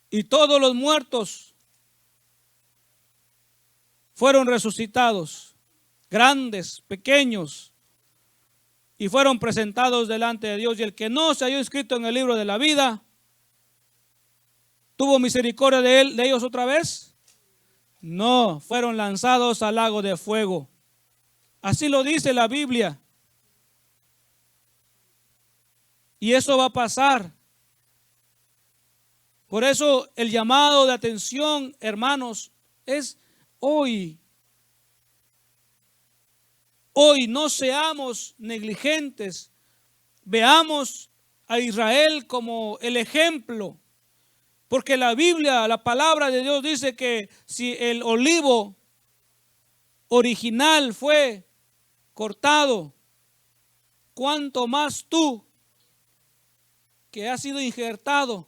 Y todos los muertos fueron resucitados, grandes, pequeños, y fueron presentados delante de Dios. Y el que no se halló inscrito en el libro de la vida, ¿tuvo misericordia de ellos otra vez? No, fueron lanzados al lago de fuego. Así lo dice la Biblia. Y eso va a pasar. Por eso el llamado de atención, hermanos, es hoy. Hoy no seamos negligentes. Veamos a Israel como el ejemplo. Porque la Biblia, la palabra de Dios dice que si el olivo original fue cortado, ¿cuánto más tú que has sido injertado?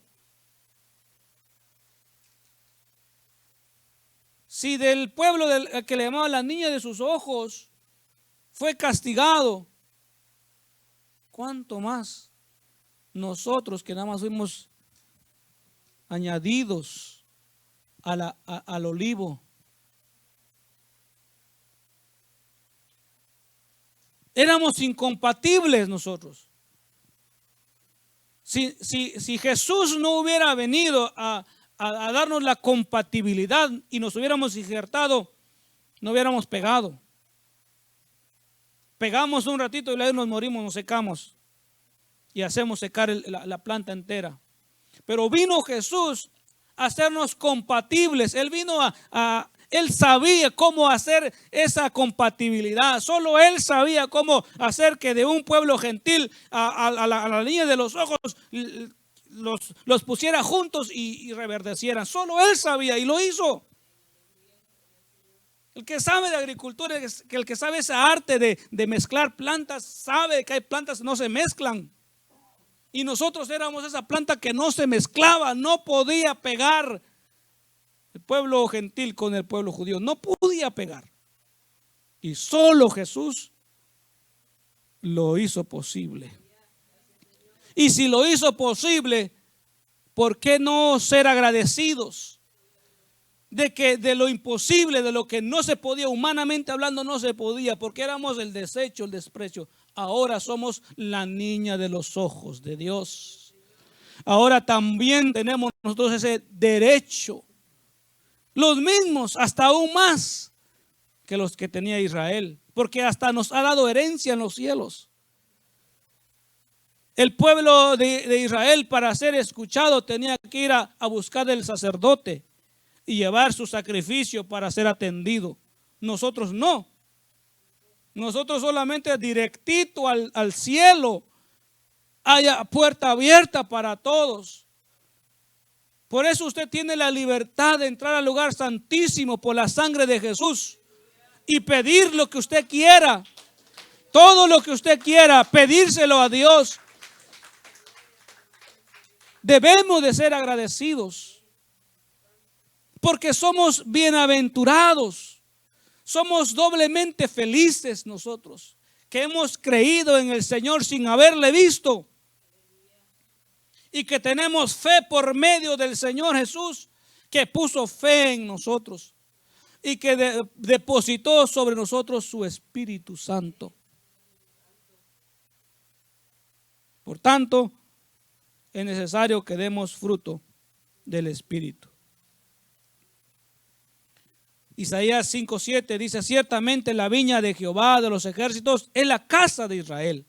Si del pueblo que le llamaba la niña de sus ojos fue castigado, ¿cuánto más nosotros que nada más fuimos añadidos al olivo? Éramos incompatibles nosotros. Si Jesús no hubiera venido a darnos la compatibilidad y nos hubiéramos injertado, no hubiéramos pegado. Pegamos un ratito y luego nos morimos, nos secamos y hacemos secar la planta entera. Pero vino Jesús a hacernos compatibles. Él vino Él sabía cómo hacer esa compatibilidad. Solo Él sabía cómo hacer que de un pueblo gentil a la niña de los ojos los pusiera juntos y reverdecieran. Solo Él sabía y lo hizo. El que sabe de agricultura, el que sabe esa arte de mezclar plantas, sabe que hay plantas que no se mezclan. Y nosotros éramos esa planta que no se mezclaba, no podía pegar. El pueblo gentil con el pueblo judío no podía pegar. Y solo Jesús lo hizo posible. Y si lo hizo posible, ¿por qué no ser agradecidos? De lo imposible, de lo que no se podía, humanamente hablando no se podía, porque éramos el desecho, el desprecio. Ahora somos la niña de los ojos de Dios. Ahora también tenemos nosotros ese derecho. Los mismos, hasta aún más que los que tenía Israel, porque hasta nos ha dado herencia en los cielos. El pueblo de Israel, para ser escuchado, tenía que ir a buscar del sacerdote y llevar su sacrificio para ser atendido. Nosotros no. Nosotros solamente directito al cielo. Haya puerta abierta para todos. Por eso usted tiene la libertad de entrar al lugar santísimo por la sangre de Jesús y pedir lo que usted quiera. Todo lo que usted quiera, pedírselo a Dios. Debemos de ser agradecidos porque somos bienaventurados. Somos doblemente felices nosotros que hemos creído en el Señor sin haberle visto y que tenemos fe por medio del Señor Jesús, que puso fe en nosotros y que depositó sobre nosotros su Espíritu Santo. Por tanto, es necesario que demos fruto del Espíritu. Isaías 5:7 dice: ciertamente la viña de Jehová de los ejércitos es la casa de Israel,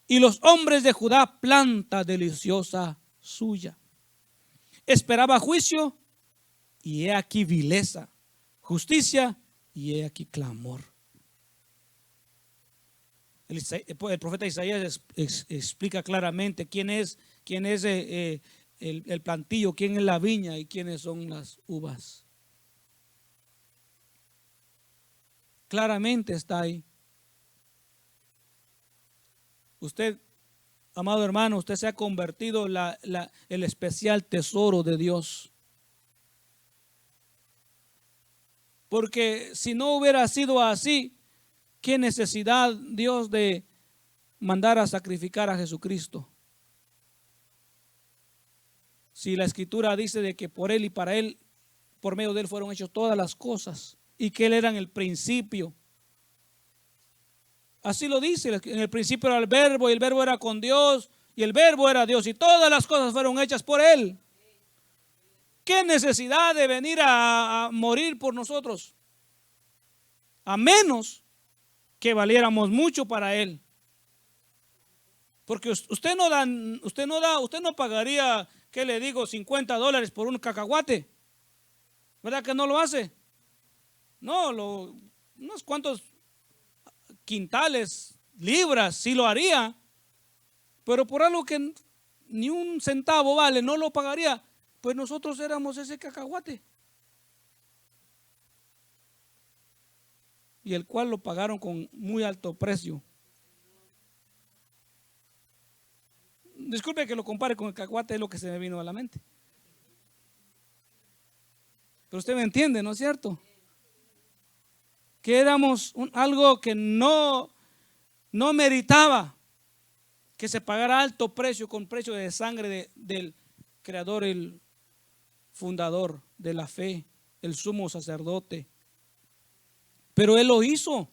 y los hombres de Judá planta deliciosa suya. Esperaba juicio, y he aquí vileza; justicia, y he aquí clamor. El profeta Isaías explica claramente quién es el plantillo, quién es la viña y quiénes son las uvas. Claramente está ahí. Usted, amado hermano, usted se ha convertido en el especial tesoro de Dios. Porque si no hubiera sido así, ¿qué necesidad Dios de mandar a sacrificar a Jesucristo? Si la Escritura dice de que por Él y para Él, por medio de Él fueron hechas todas las cosas y que Él era en el principio. Así lo dice, en el principio era el verbo y el verbo era con Dios y el verbo era Dios y todas las cosas fueron hechas por Él. ¿Qué necesidad de venir a morir por nosotros? A menos que valiéramos mucho para Él. Porque usted no pagaría, ¿qué le digo? $50 por un cacahuate. ¿Verdad que no lo hace? No, unos cuantos quintales, libras, sí lo haría. Pero por algo que ni un centavo vale, no lo pagaría. Pues nosotros éramos ese cacahuate. Y el cual lo pagaron con muy alto precio. Disculpe que lo compare con el cacahuate, es lo que se me vino a la mente. Pero usted me entiende, ¿no es cierto? Que éramos algo que no meritaba que se pagara alto precio con precio de sangre del creador, el fundador de la fe, el sumo sacerdote. Pero Él lo hizo.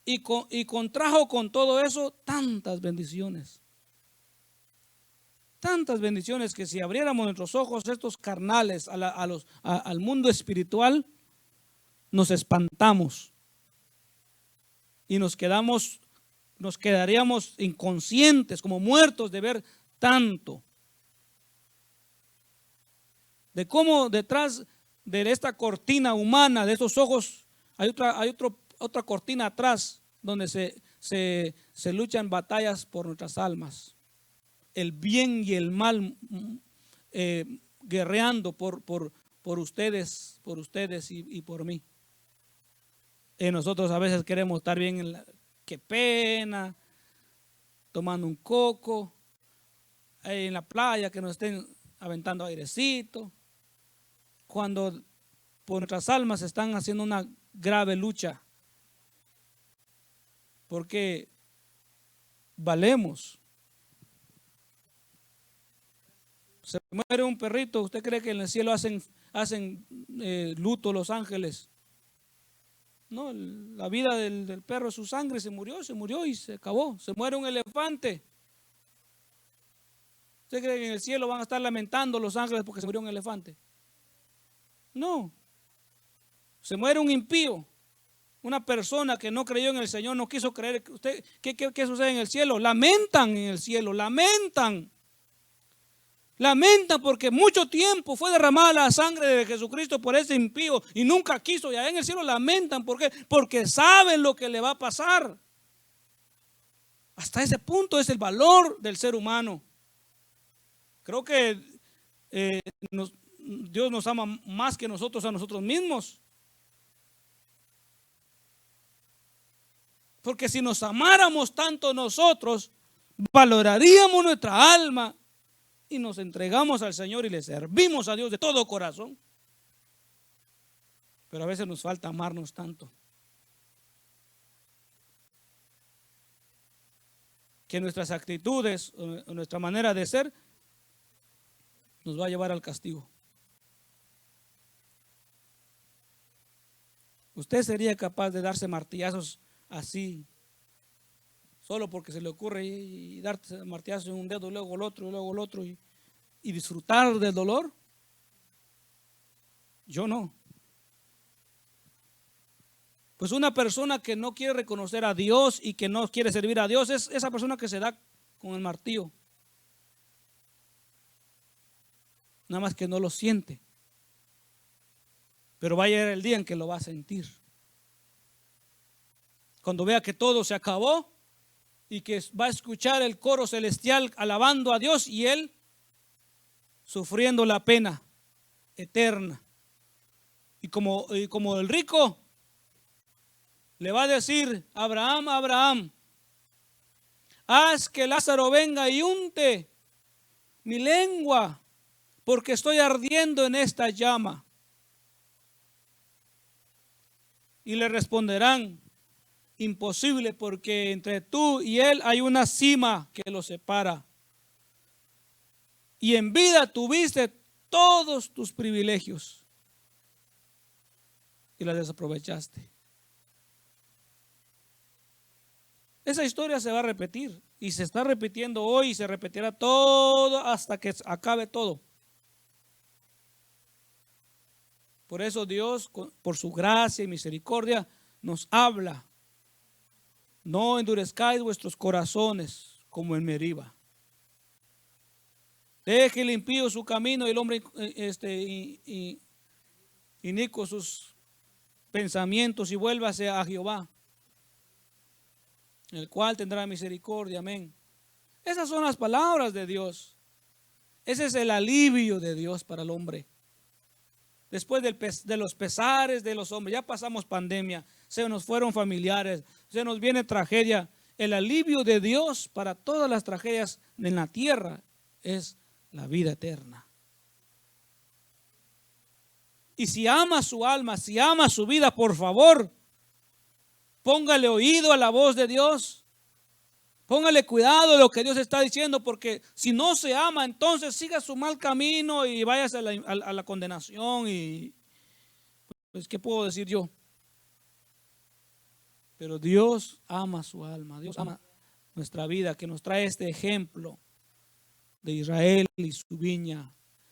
Y contrajo con todo eso tantas bendiciones. Tantas bendiciones que si abriéramos nuestros ojos estos carnales al mundo espiritual, nos espantamos. Y nos quedaríamos inconscientes, como muertos de ver tanto. De cómo detrás de esta cortina humana, de estos ojos, hay otra cortina atrás donde se luchan batallas por nuestras almas. El bien y el mal guerreando por ustedes y por mí. Y nosotros a veces queremos estar bien qué pena, tomando un coco, ahí en la playa, que nos estén aventando airecito, cuando por nuestras almas están haciendo una grave lucha, porque valemos. Se muere un perrito, ¿usted cree que en el cielo hacen luto los ángeles? No, la vida del perro, su sangre se murió y se acabó. Se muere un elefante. ¿Usted cree que en el cielo van a estar lamentando los ángeles porque se murió un elefante? No. Se muere un impío. Una persona que no creyó en el Señor, no quiso creer. ¿Qué sucede en el cielo? Lamentan en el cielo, lamentan. Lamentan porque mucho tiempo fue derramada la sangre de Jesucristo por ese impío y nunca quiso. Y allá en el cielo lamentan. ¿Por qué? Porque saben lo que le va a pasar. Hasta ese punto es el valor del ser humano. Creo que Dios nos ama más que nosotros a nosotros mismos. Porque si nos amáramos tanto nosotros, valoraríamos nuestra alma y nos entregamos al Señor y le servimos a Dios de todo corazón. Pero a veces nos falta amarnos tanto que nuestras actitudes o nuestra manera de ser nos va a llevar al castigo. ¿Usted sería capaz de darse martillazos así, solo porque se le ocurre y darse martillazos en un dedo, luego el otro, y luego el otro, y disfrutar del dolor? Yo no. Pues una persona que no quiere reconocer a Dios y que no quiere servir a Dios es esa persona que se da con el martillo. Nada más que no lo siente. Pero va a llegar el día en que lo va a sentir. Cuando vea que todo se acabó y que va a escuchar el coro celestial alabando a Dios y él sufriendo la pena eterna. Y como el rico le va a decir: Abraham, Abraham, haz que Lázaro venga y unte mi lengua, porque estoy ardiendo en esta llama. Y le responderán: imposible, porque entre tú y él hay una cima que los separa. Y en vida tuviste todos tus privilegios y la desaprovechaste. Esa historia se va a repetir y se está repitiendo hoy y se repetirá todo hasta que acabe todo. Por eso Dios, por su gracia y misericordia, nos habla: no endurezcáis vuestros corazones como en Meriba. Deje el impío su camino y el hombre inicuo sus pensamientos, y vuélvase a Jehová, el cual tendrá misericordia. Amén. Esas son las palabras de Dios. Ese es el alivio de Dios para el hombre. Después de los pesares de los hombres, ya pasamos pandemia, se nos fueron familiares, se nos viene tragedia. El alivio de Dios para todas las tragedias en la tierra es la vida eterna. Y si ama su alma, si ama su vida, por favor, póngale oído a la voz de Dios. Póngale cuidado a lo que Dios está diciendo, porque si no se ama, entonces siga su mal camino y váyase a la condenación. Y pues, ¿qué puedo decir yo? Pero Dios ama su alma, Dios ama nuestra vida, que nos trae este ejemplo de Israel y su viña.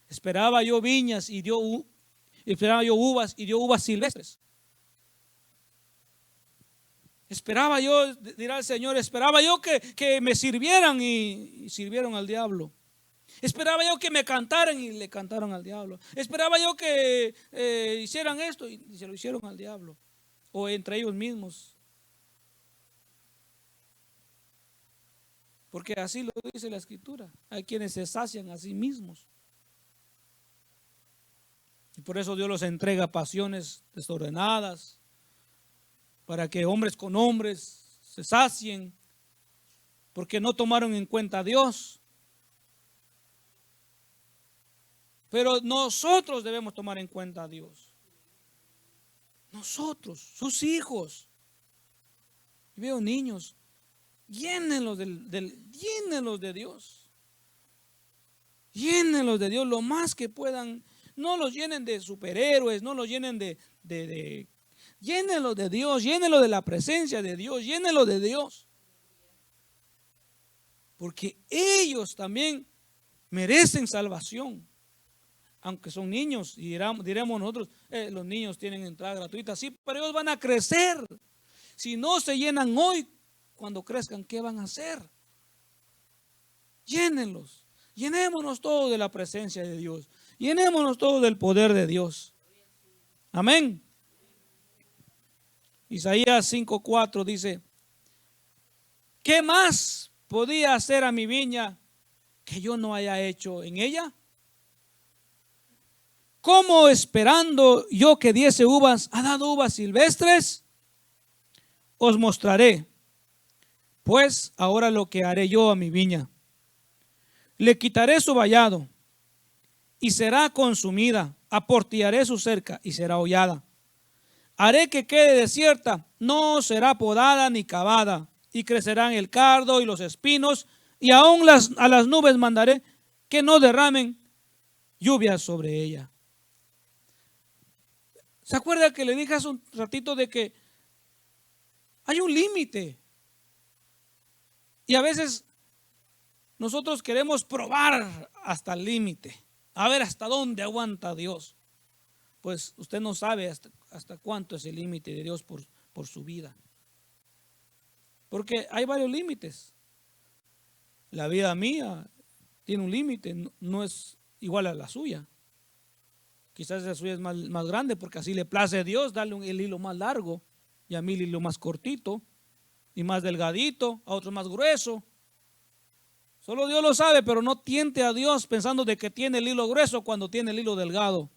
Esperaba yo viñas y esperaba yo uvas y dio uvas silvestres. Esperaba yo, dirá el Señor, esperaba yo que me sirvieran y sirvieron al diablo. Esperaba yo que me cantaran y le cantaron al diablo. Esperaba yo que hicieran esto y se lo hicieron al diablo. O entre ellos mismos. Porque así lo dice la Escritura. Hay quienes se sacian a sí mismos. Y por eso Dios los entrega a pasiones desordenadas, para que hombres con hombres se sacien, porque no tomaron en cuenta a Dios. Pero nosotros debemos tomar en cuenta a Dios. Nosotros, sus hijos. Y veo niños, llénenlos llénenlos de Dios. Llénenlos de Dios lo más que puedan. No los llenen de superhéroes, no los llenen llénenlo de Dios, llénenlo de la presencia de Dios, llénenlo de Dios. Porque ellos también merecen salvación. aunque son niños, y diremos nosotros, los niños tienen entrada gratuita, sí, pero ellos van a crecer. Si no se llenan hoy, cuando crezcan, ¿qué van a hacer? Llénenlos, llenémonos todos de la presencia de Dios, llenémonos todos del poder de Dios. Amén. Isaías 5:4 dice, ¿qué más podía hacer a mi viña que yo no haya hecho en ella? ¿Cómo esperando yo que diese uvas, ha dado uvas silvestres? Os mostraré, pues, ahora lo que haré yo a mi viña. Le quitaré su vallado y será consumida, aportillaré su cerca y será hollada. Haré que quede desierta, no será podada ni cavada, y crecerán el cardo y los espinos, y aún a las nubes mandaré que no derramen lluvias sobre ella. ¿Se acuerda que le dije hace un ratito de que hay un límite? Y a veces nosotros queremos probar hasta el límite, a ver hasta dónde aguanta Dios. Pues usted no sabe hasta cuánto es el límite de Dios por su vida. Porque hay varios límites. La vida mía tiene un límite, no es igual a la suya. Quizás la suya es más grande porque así le place a Dios darle el hilo más largo y a mí el hilo más cortito y más delgadito, a otro más grueso. Solo Dios lo sabe, pero no tiente a Dios pensando de que tiene el hilo grueso cuando tiene el hilo delgado,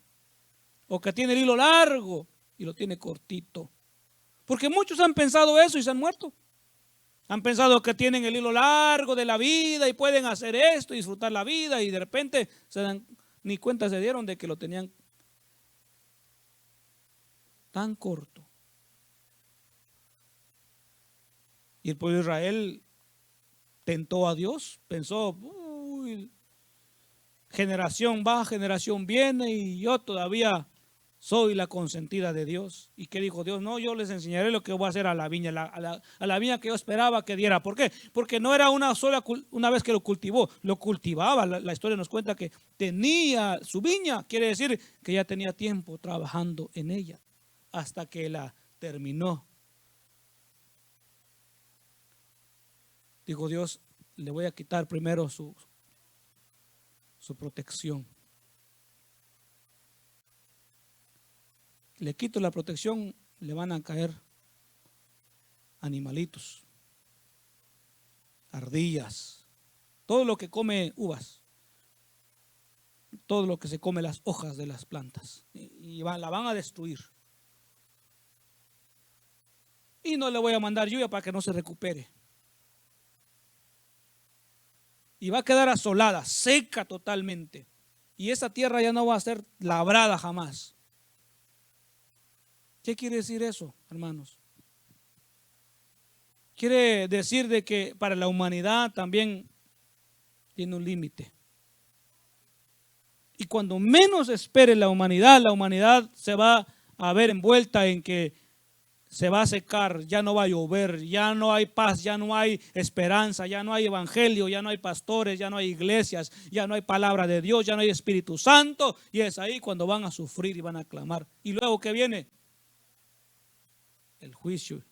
o que tiene el hilo largo y lo tiene cortito. Porque muchos han pensado eso y se han muerto. Han pensado que tienen el hilo largo de la vida y pueden hacer esto y disfrutar la vida, y de repente ni cuenta se dieron de que lo tenían tan corto. Y el pueblo de Israel tentó a Dios, pensó, uy, generación va, generación viene y yo todavía soy la consentida de Dios. ¿Y qué dijo Dios? No, yo les enseñaré lo que voy a hacer a la viña, a la viña que yo esperaba que diera. ¿Por qué? Porque no era una vez que lo cultivó, lo cultivaba. La historia nos cuenta que tenía su viña, quiere decir que ya tenía tiempo trabajando en ella hasta que la terminó. Dijo Dios, le voy a quitar primero su protección. Le quito la protección, le van a caer animalitos, ardillas, todo lo que come uvas, todo lo que se come las hojas de las plantas, y la van a destruir. Y no le voy a mandar lluvia para que no se recupere. Y va a quedar asolada, seca totalmente. Y esa tierra ya no va a ser labrada jamás. ¿Qué quiere decir eso, hermanos? Quiere decir de que para la humanidad también tiene un límite. Y cuando menos espere la humanidad se va a ver envuelta en que se va a secar, ya no va a llover, ya no hay paz, ya no hay esperanza, ya no hay evangelio, ya no hay pastores, ya no hay iglesias, ya no hay palabra de Dios, ya no hay Espíritu Santo. Y es ahí cuando van a sufrir y van a clamar. Y luego, ¿qué viene? El juicio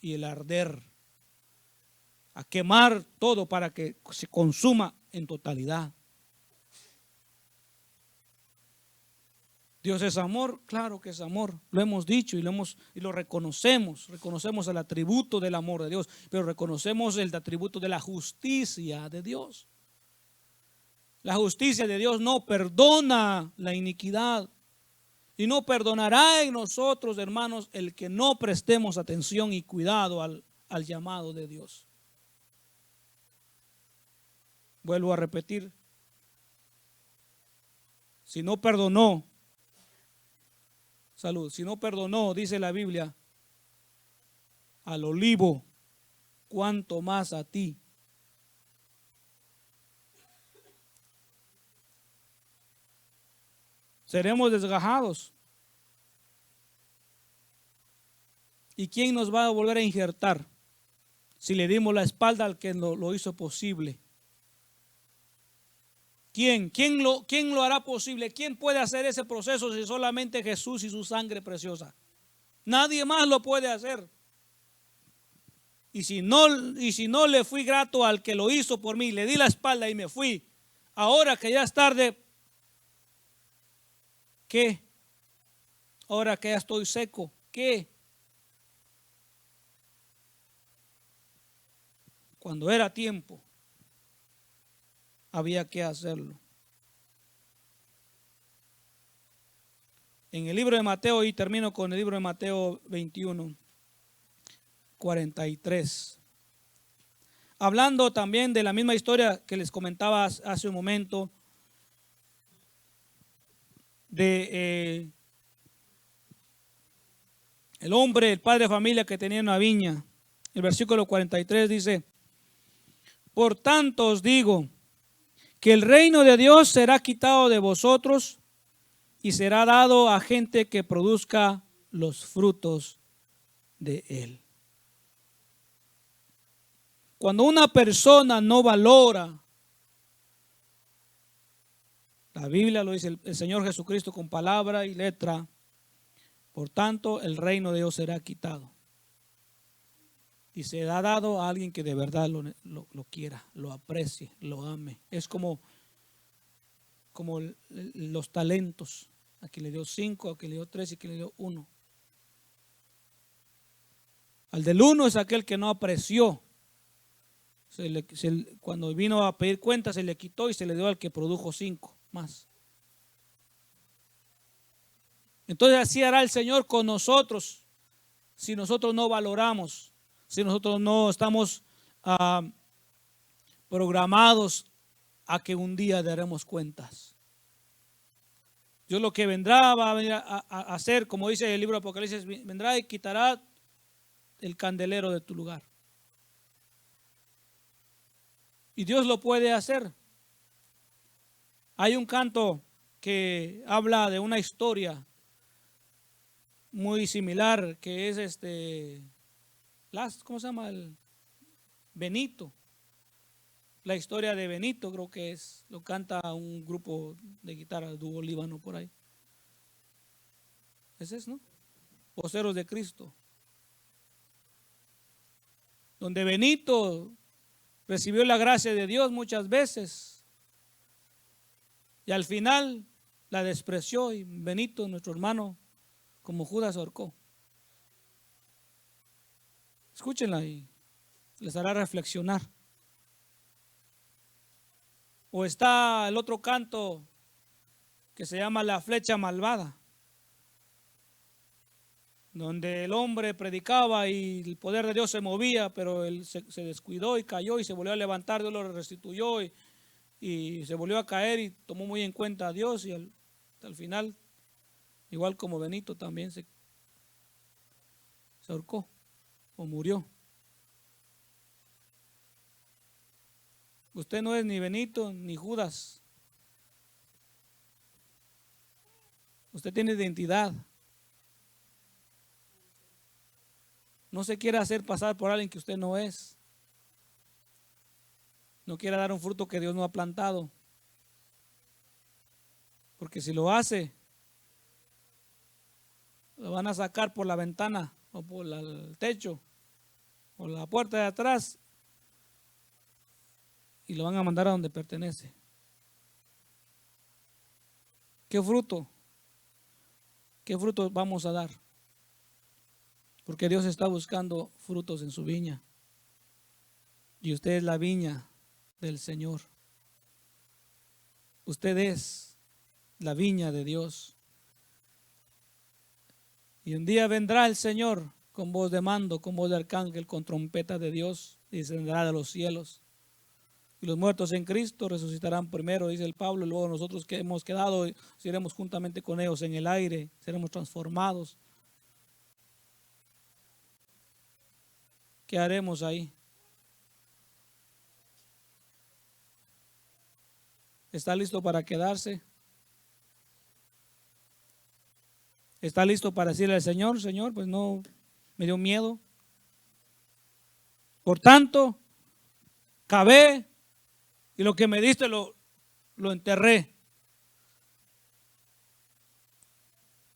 y el arder, a quemar todo para que se consuma en totalidad. Dios es amor, claro que es amor, lo hemos dicho y lo reconocemos el atributo del amor de Dios, pero reconocemos el atributo de la justicia de Dios. La justicia de Dios no perdona la iniquidad y no perdonará en nosotros, hermanos, el que no prestemos atención y cuidado al llamado de Dios. Vuelvo a repetir, si no perdonó, si no perdonó, dice la Biblia, al olivo, cuánto más a ti. Seremos desgajados. ¿Y quién nos va a volver a injertar si le dimos la espalda al que lo hizo posible? ¿Quién? ¿Quién lo hará posible? ¿Quién puede hacer ese proceso si solamente Jesús y su sangre preciosa? Nadie más lo puede hacer. Y si no le fui grato al que lo hizo por mí, le di la espalda y me fui, ahora que ya es tarde, ¿qué? Ahora que ya estoy seco, ¿qué? Cuando era tiempo, había que hacerlo. En el libro de Mateo, y termino con el libro de Mateo 21, 43. Hablando también de la misma historia que les comentaba hace un momento, de el hombre, el padre de familia que tenía una viña. El versículo 43 dice: por tanto os digo que el reino de Dios será quitado de vosotros y será dado a gente que produzca los frutos de él. Cuando una persona no valora, la Biblia lo dice el Señor Jesucristo con palabra y letra, por tanto el reino de Dios será quitado. Y será dado a alguien que de verdad lo quiera, lo aprecie, lo ame. Es como los talentos. Aquí le dio 5, aquí le dio 3 y aquí le dio 1. Al del 1 es aquel que no apreció. Cuando vino a pedir cuenta se le quitó y se le dio al que produjo 5 más. Entonces así hará el Señor con nosotros si nosotros no valoramos, si nosotros no estamos programados a que un día daremos cuentas. Dios lo que vendrá va a venir a hacer, como dice el libro de Apocalipsis, vendrá y quitará el candelero de tu lugar. Y Dios lo puede hacer. Hay un canto que habla de una historia muy similar, que es ¿cómo se llama? El Benito. La historia de Benito, creo que es, lo canta un grupo de guitarra, dúo líbano por ahí. Ese es, ¿no? Voceros de Cristo. Donde Benito recibió la gracia de Dios muchas veces y al final la despreció, y Benito, nuestro hermano, como Judas ahorcó. Escúchenla y les hará reflexionar. O está el otro canto que se llama La flecha malvada, donde el hombre predicaba y el poder de Dios se movía, pero él se descuidó y cayó y se volvió a levantar. Dios lo restituyó y se volvió a caer y tomó muy en cuenta a Dios, y al final, igual como Benito, también se ahorcó o murió. Usted no es ni Benito ni Judas. Usted tiene identidad. No se quiera hacer pasar por alguien que usted no es. No quiera dar un fruto que Dios no ha plantado. Porque si lo hace, lo van a sacar por la ventana o por el techo o la puerta de atrás y lo van a mandar a donde pertenece. ¿Qué fruto? ¿Qué fruto vamos a dar? Porque Dios está buscando frutos en su viña. Y usted es la viña del Señor. Usted es la viña de Dios. Y un día vendrá el Señor con voz de mando, con voz de arcángel, con trompeta de Dios, y descenderá de los cielos. Y los muertos en Cristo resucitarán primero, dice el Pablo, y luego nosotros que hemos quedado seremos juntamente con ellos en el aire, seremos transformados. ¿Qué haremos ahí? ¿Está listo para quedarse? ¿Está listo para decirle al Señor, Señor, pues no, me dio miedo? Por tanto, cavé y lo que me diste lo lo enterré.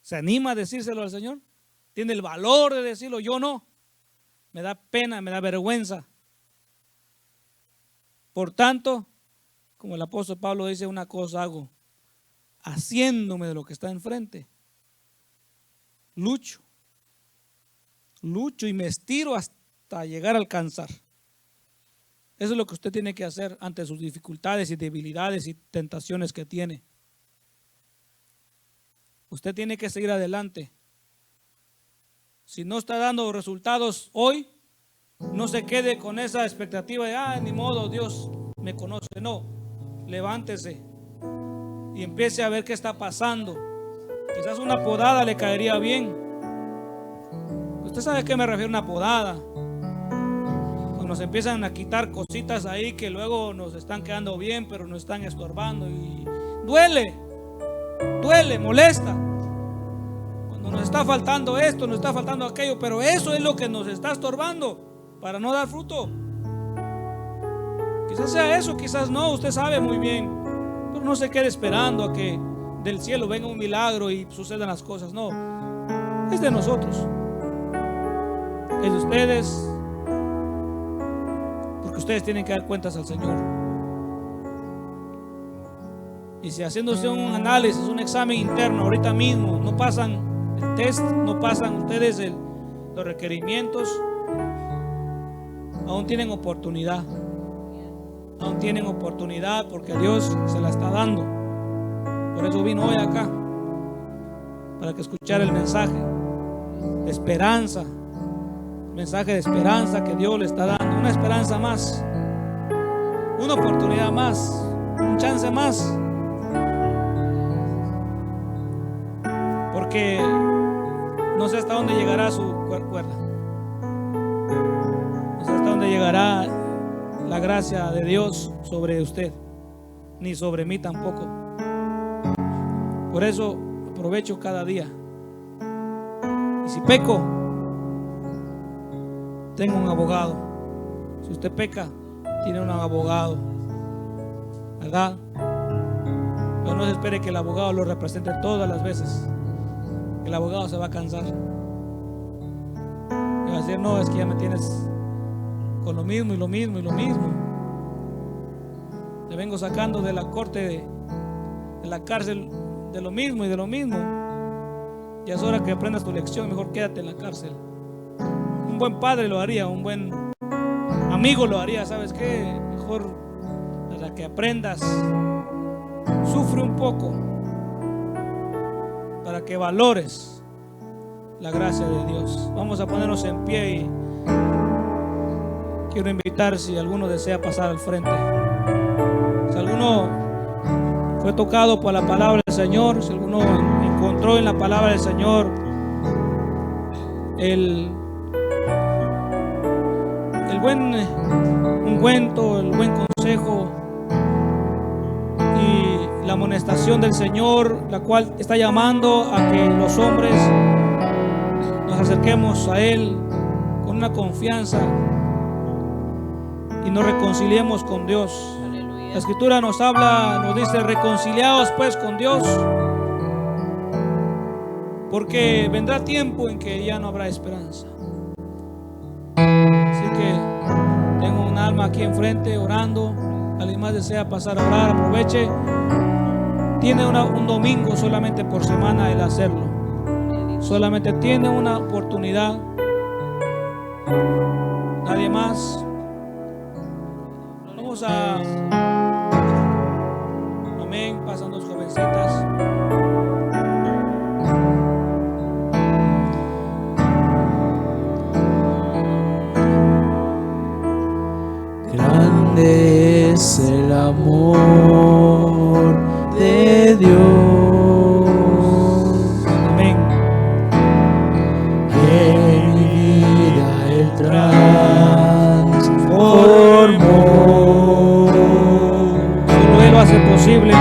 ¿Se anima a decírselo al Señor? ¿Tiene el valor de decirlo? Yo no. Me da pena, me da vergüenza. Por tanto, como el apóstol Pablo dice, una cosa hago, haciéndome de lo que está enfrente. Lucho y me estiro hasta llegar a alcanzar. Eso es lo que usted tiene que hacer ante sus dificultades y debilidades y tentaciones que tiene. Usted tiene que seguir adelante. Si no está dando resultados hoy, no se quede con esa expectativa de, ni modo, Dios me conoce. No, levántese y empiece a ver qué está pasando. Quizás una podada le caería bien. Usted sabe a qué me refiero a una podada. Cuando nos empiezan a quitar cositas ahí que luego nos están quedando bien, pero nos están estorbando y duele, molesta. Cuando nos está faltando esto, nos está faltando aquello, pero eso es lo que nos está estorbando para no dar fruto. Quizás sea eso, quizás no, usted sabe muy bien, pero no se quede esperando a que del cielo venga un milagro y sucedan las cosas. No, es de nosotros, es de ustedes, porque ustedes tienen que dar cuentas al Señor. Y si haciéndose un análisis, un examen interno ahorita mismo, no pasan el test, no pasan ustedes los requerimientos, aún tienen oportunidad. Aún tienen oportunidad porque Dios se la está dando. Por eso vino hoy acá, para que escuchara el mensaje de esperanza, el mensaje de esperanza que Dios le está dando, una esperanza más, una oportunidad más, un chance más. Porque no sé hasta dónde llegará su cuerda, no sé hasta dónde llegará la gracia de Dios sobre usted, ni sobre mí tampoco. Por eso aprovecho cada día. Y si peco, tengo un abogado. Si usted peca, tiene un abogado, ¿verdad? Pero no se espere que el abogado lo represente todas las veces. El abogado se va a cansar y va a decir, no, es que ya me tienes con lo mismo y lo mismo y lo mismo. Te vengo sacando de la corte, de la cárcel, de lo mismo y de lo mismo. Ya es hora que aprendas tu lección. Mejor quédate en la cárcel. Un buen padre lo haría, un buen amigo lo haría. ¿Sabes qué? Mejor para que aprendas, sufre un poco para que valores la gracia de Dios. Vamos a ponernos en pie y quiero invitar, si alguno desea pasar al frente, si alguno fue tocado por la palabra del Señor, si alguno encontró en la palabra del Señor el buen ungüento, el buen consejo y la amonestación del Señor, la cual está llamando a que los hombres nos acerquemos a Él con una confianza y nos reconciliemos con Dios. Aleluya. La Escritura nos habla, nos dice, reconciliados pues con Dios, porque vendrá tiempo en que ya no habrá esperanza. Así que tengo un alma aquí enfrente orando. Alguien más desea pasar a orar, aproveche. Tiene un domingo solamente por semana el hacerlo. Solamente tiene una oportunidad. Nadie más. Vamos a... Amén. Pasan dos jovencitas. Grande es el amor de Dios. Amén. Que mi vida Él transformó. Solo Él lo hace posible.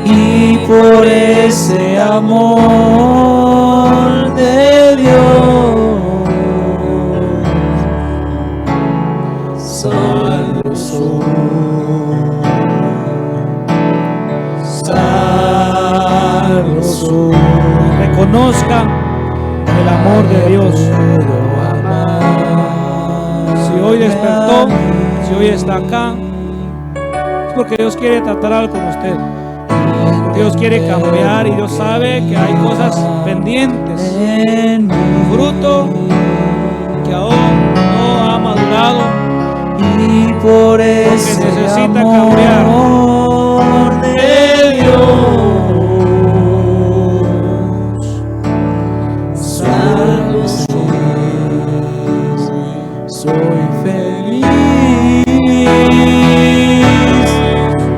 Y por ese amor de Dios, salvo soy. Dios. Reconozcan el amor de Dios. Si hoy despertó, si hoy está acá, es porque Dios quiere tratar algo con usted. Porque Dios quiere cambiar y Dios sabe que hay cosas pendientes. Fruto que aún no ha madurado y por ese necesita cambiar. amor de Dios, soy feliz.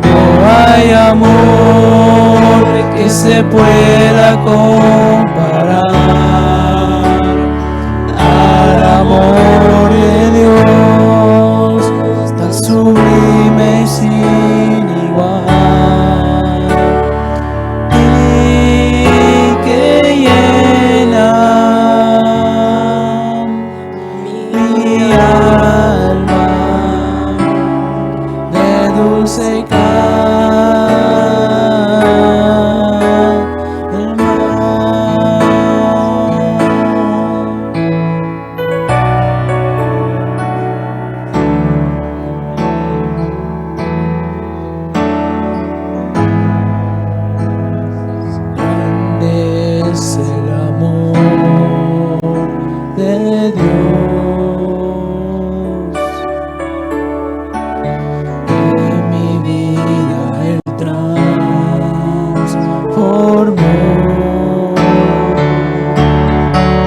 No hay amor que se pueda comparar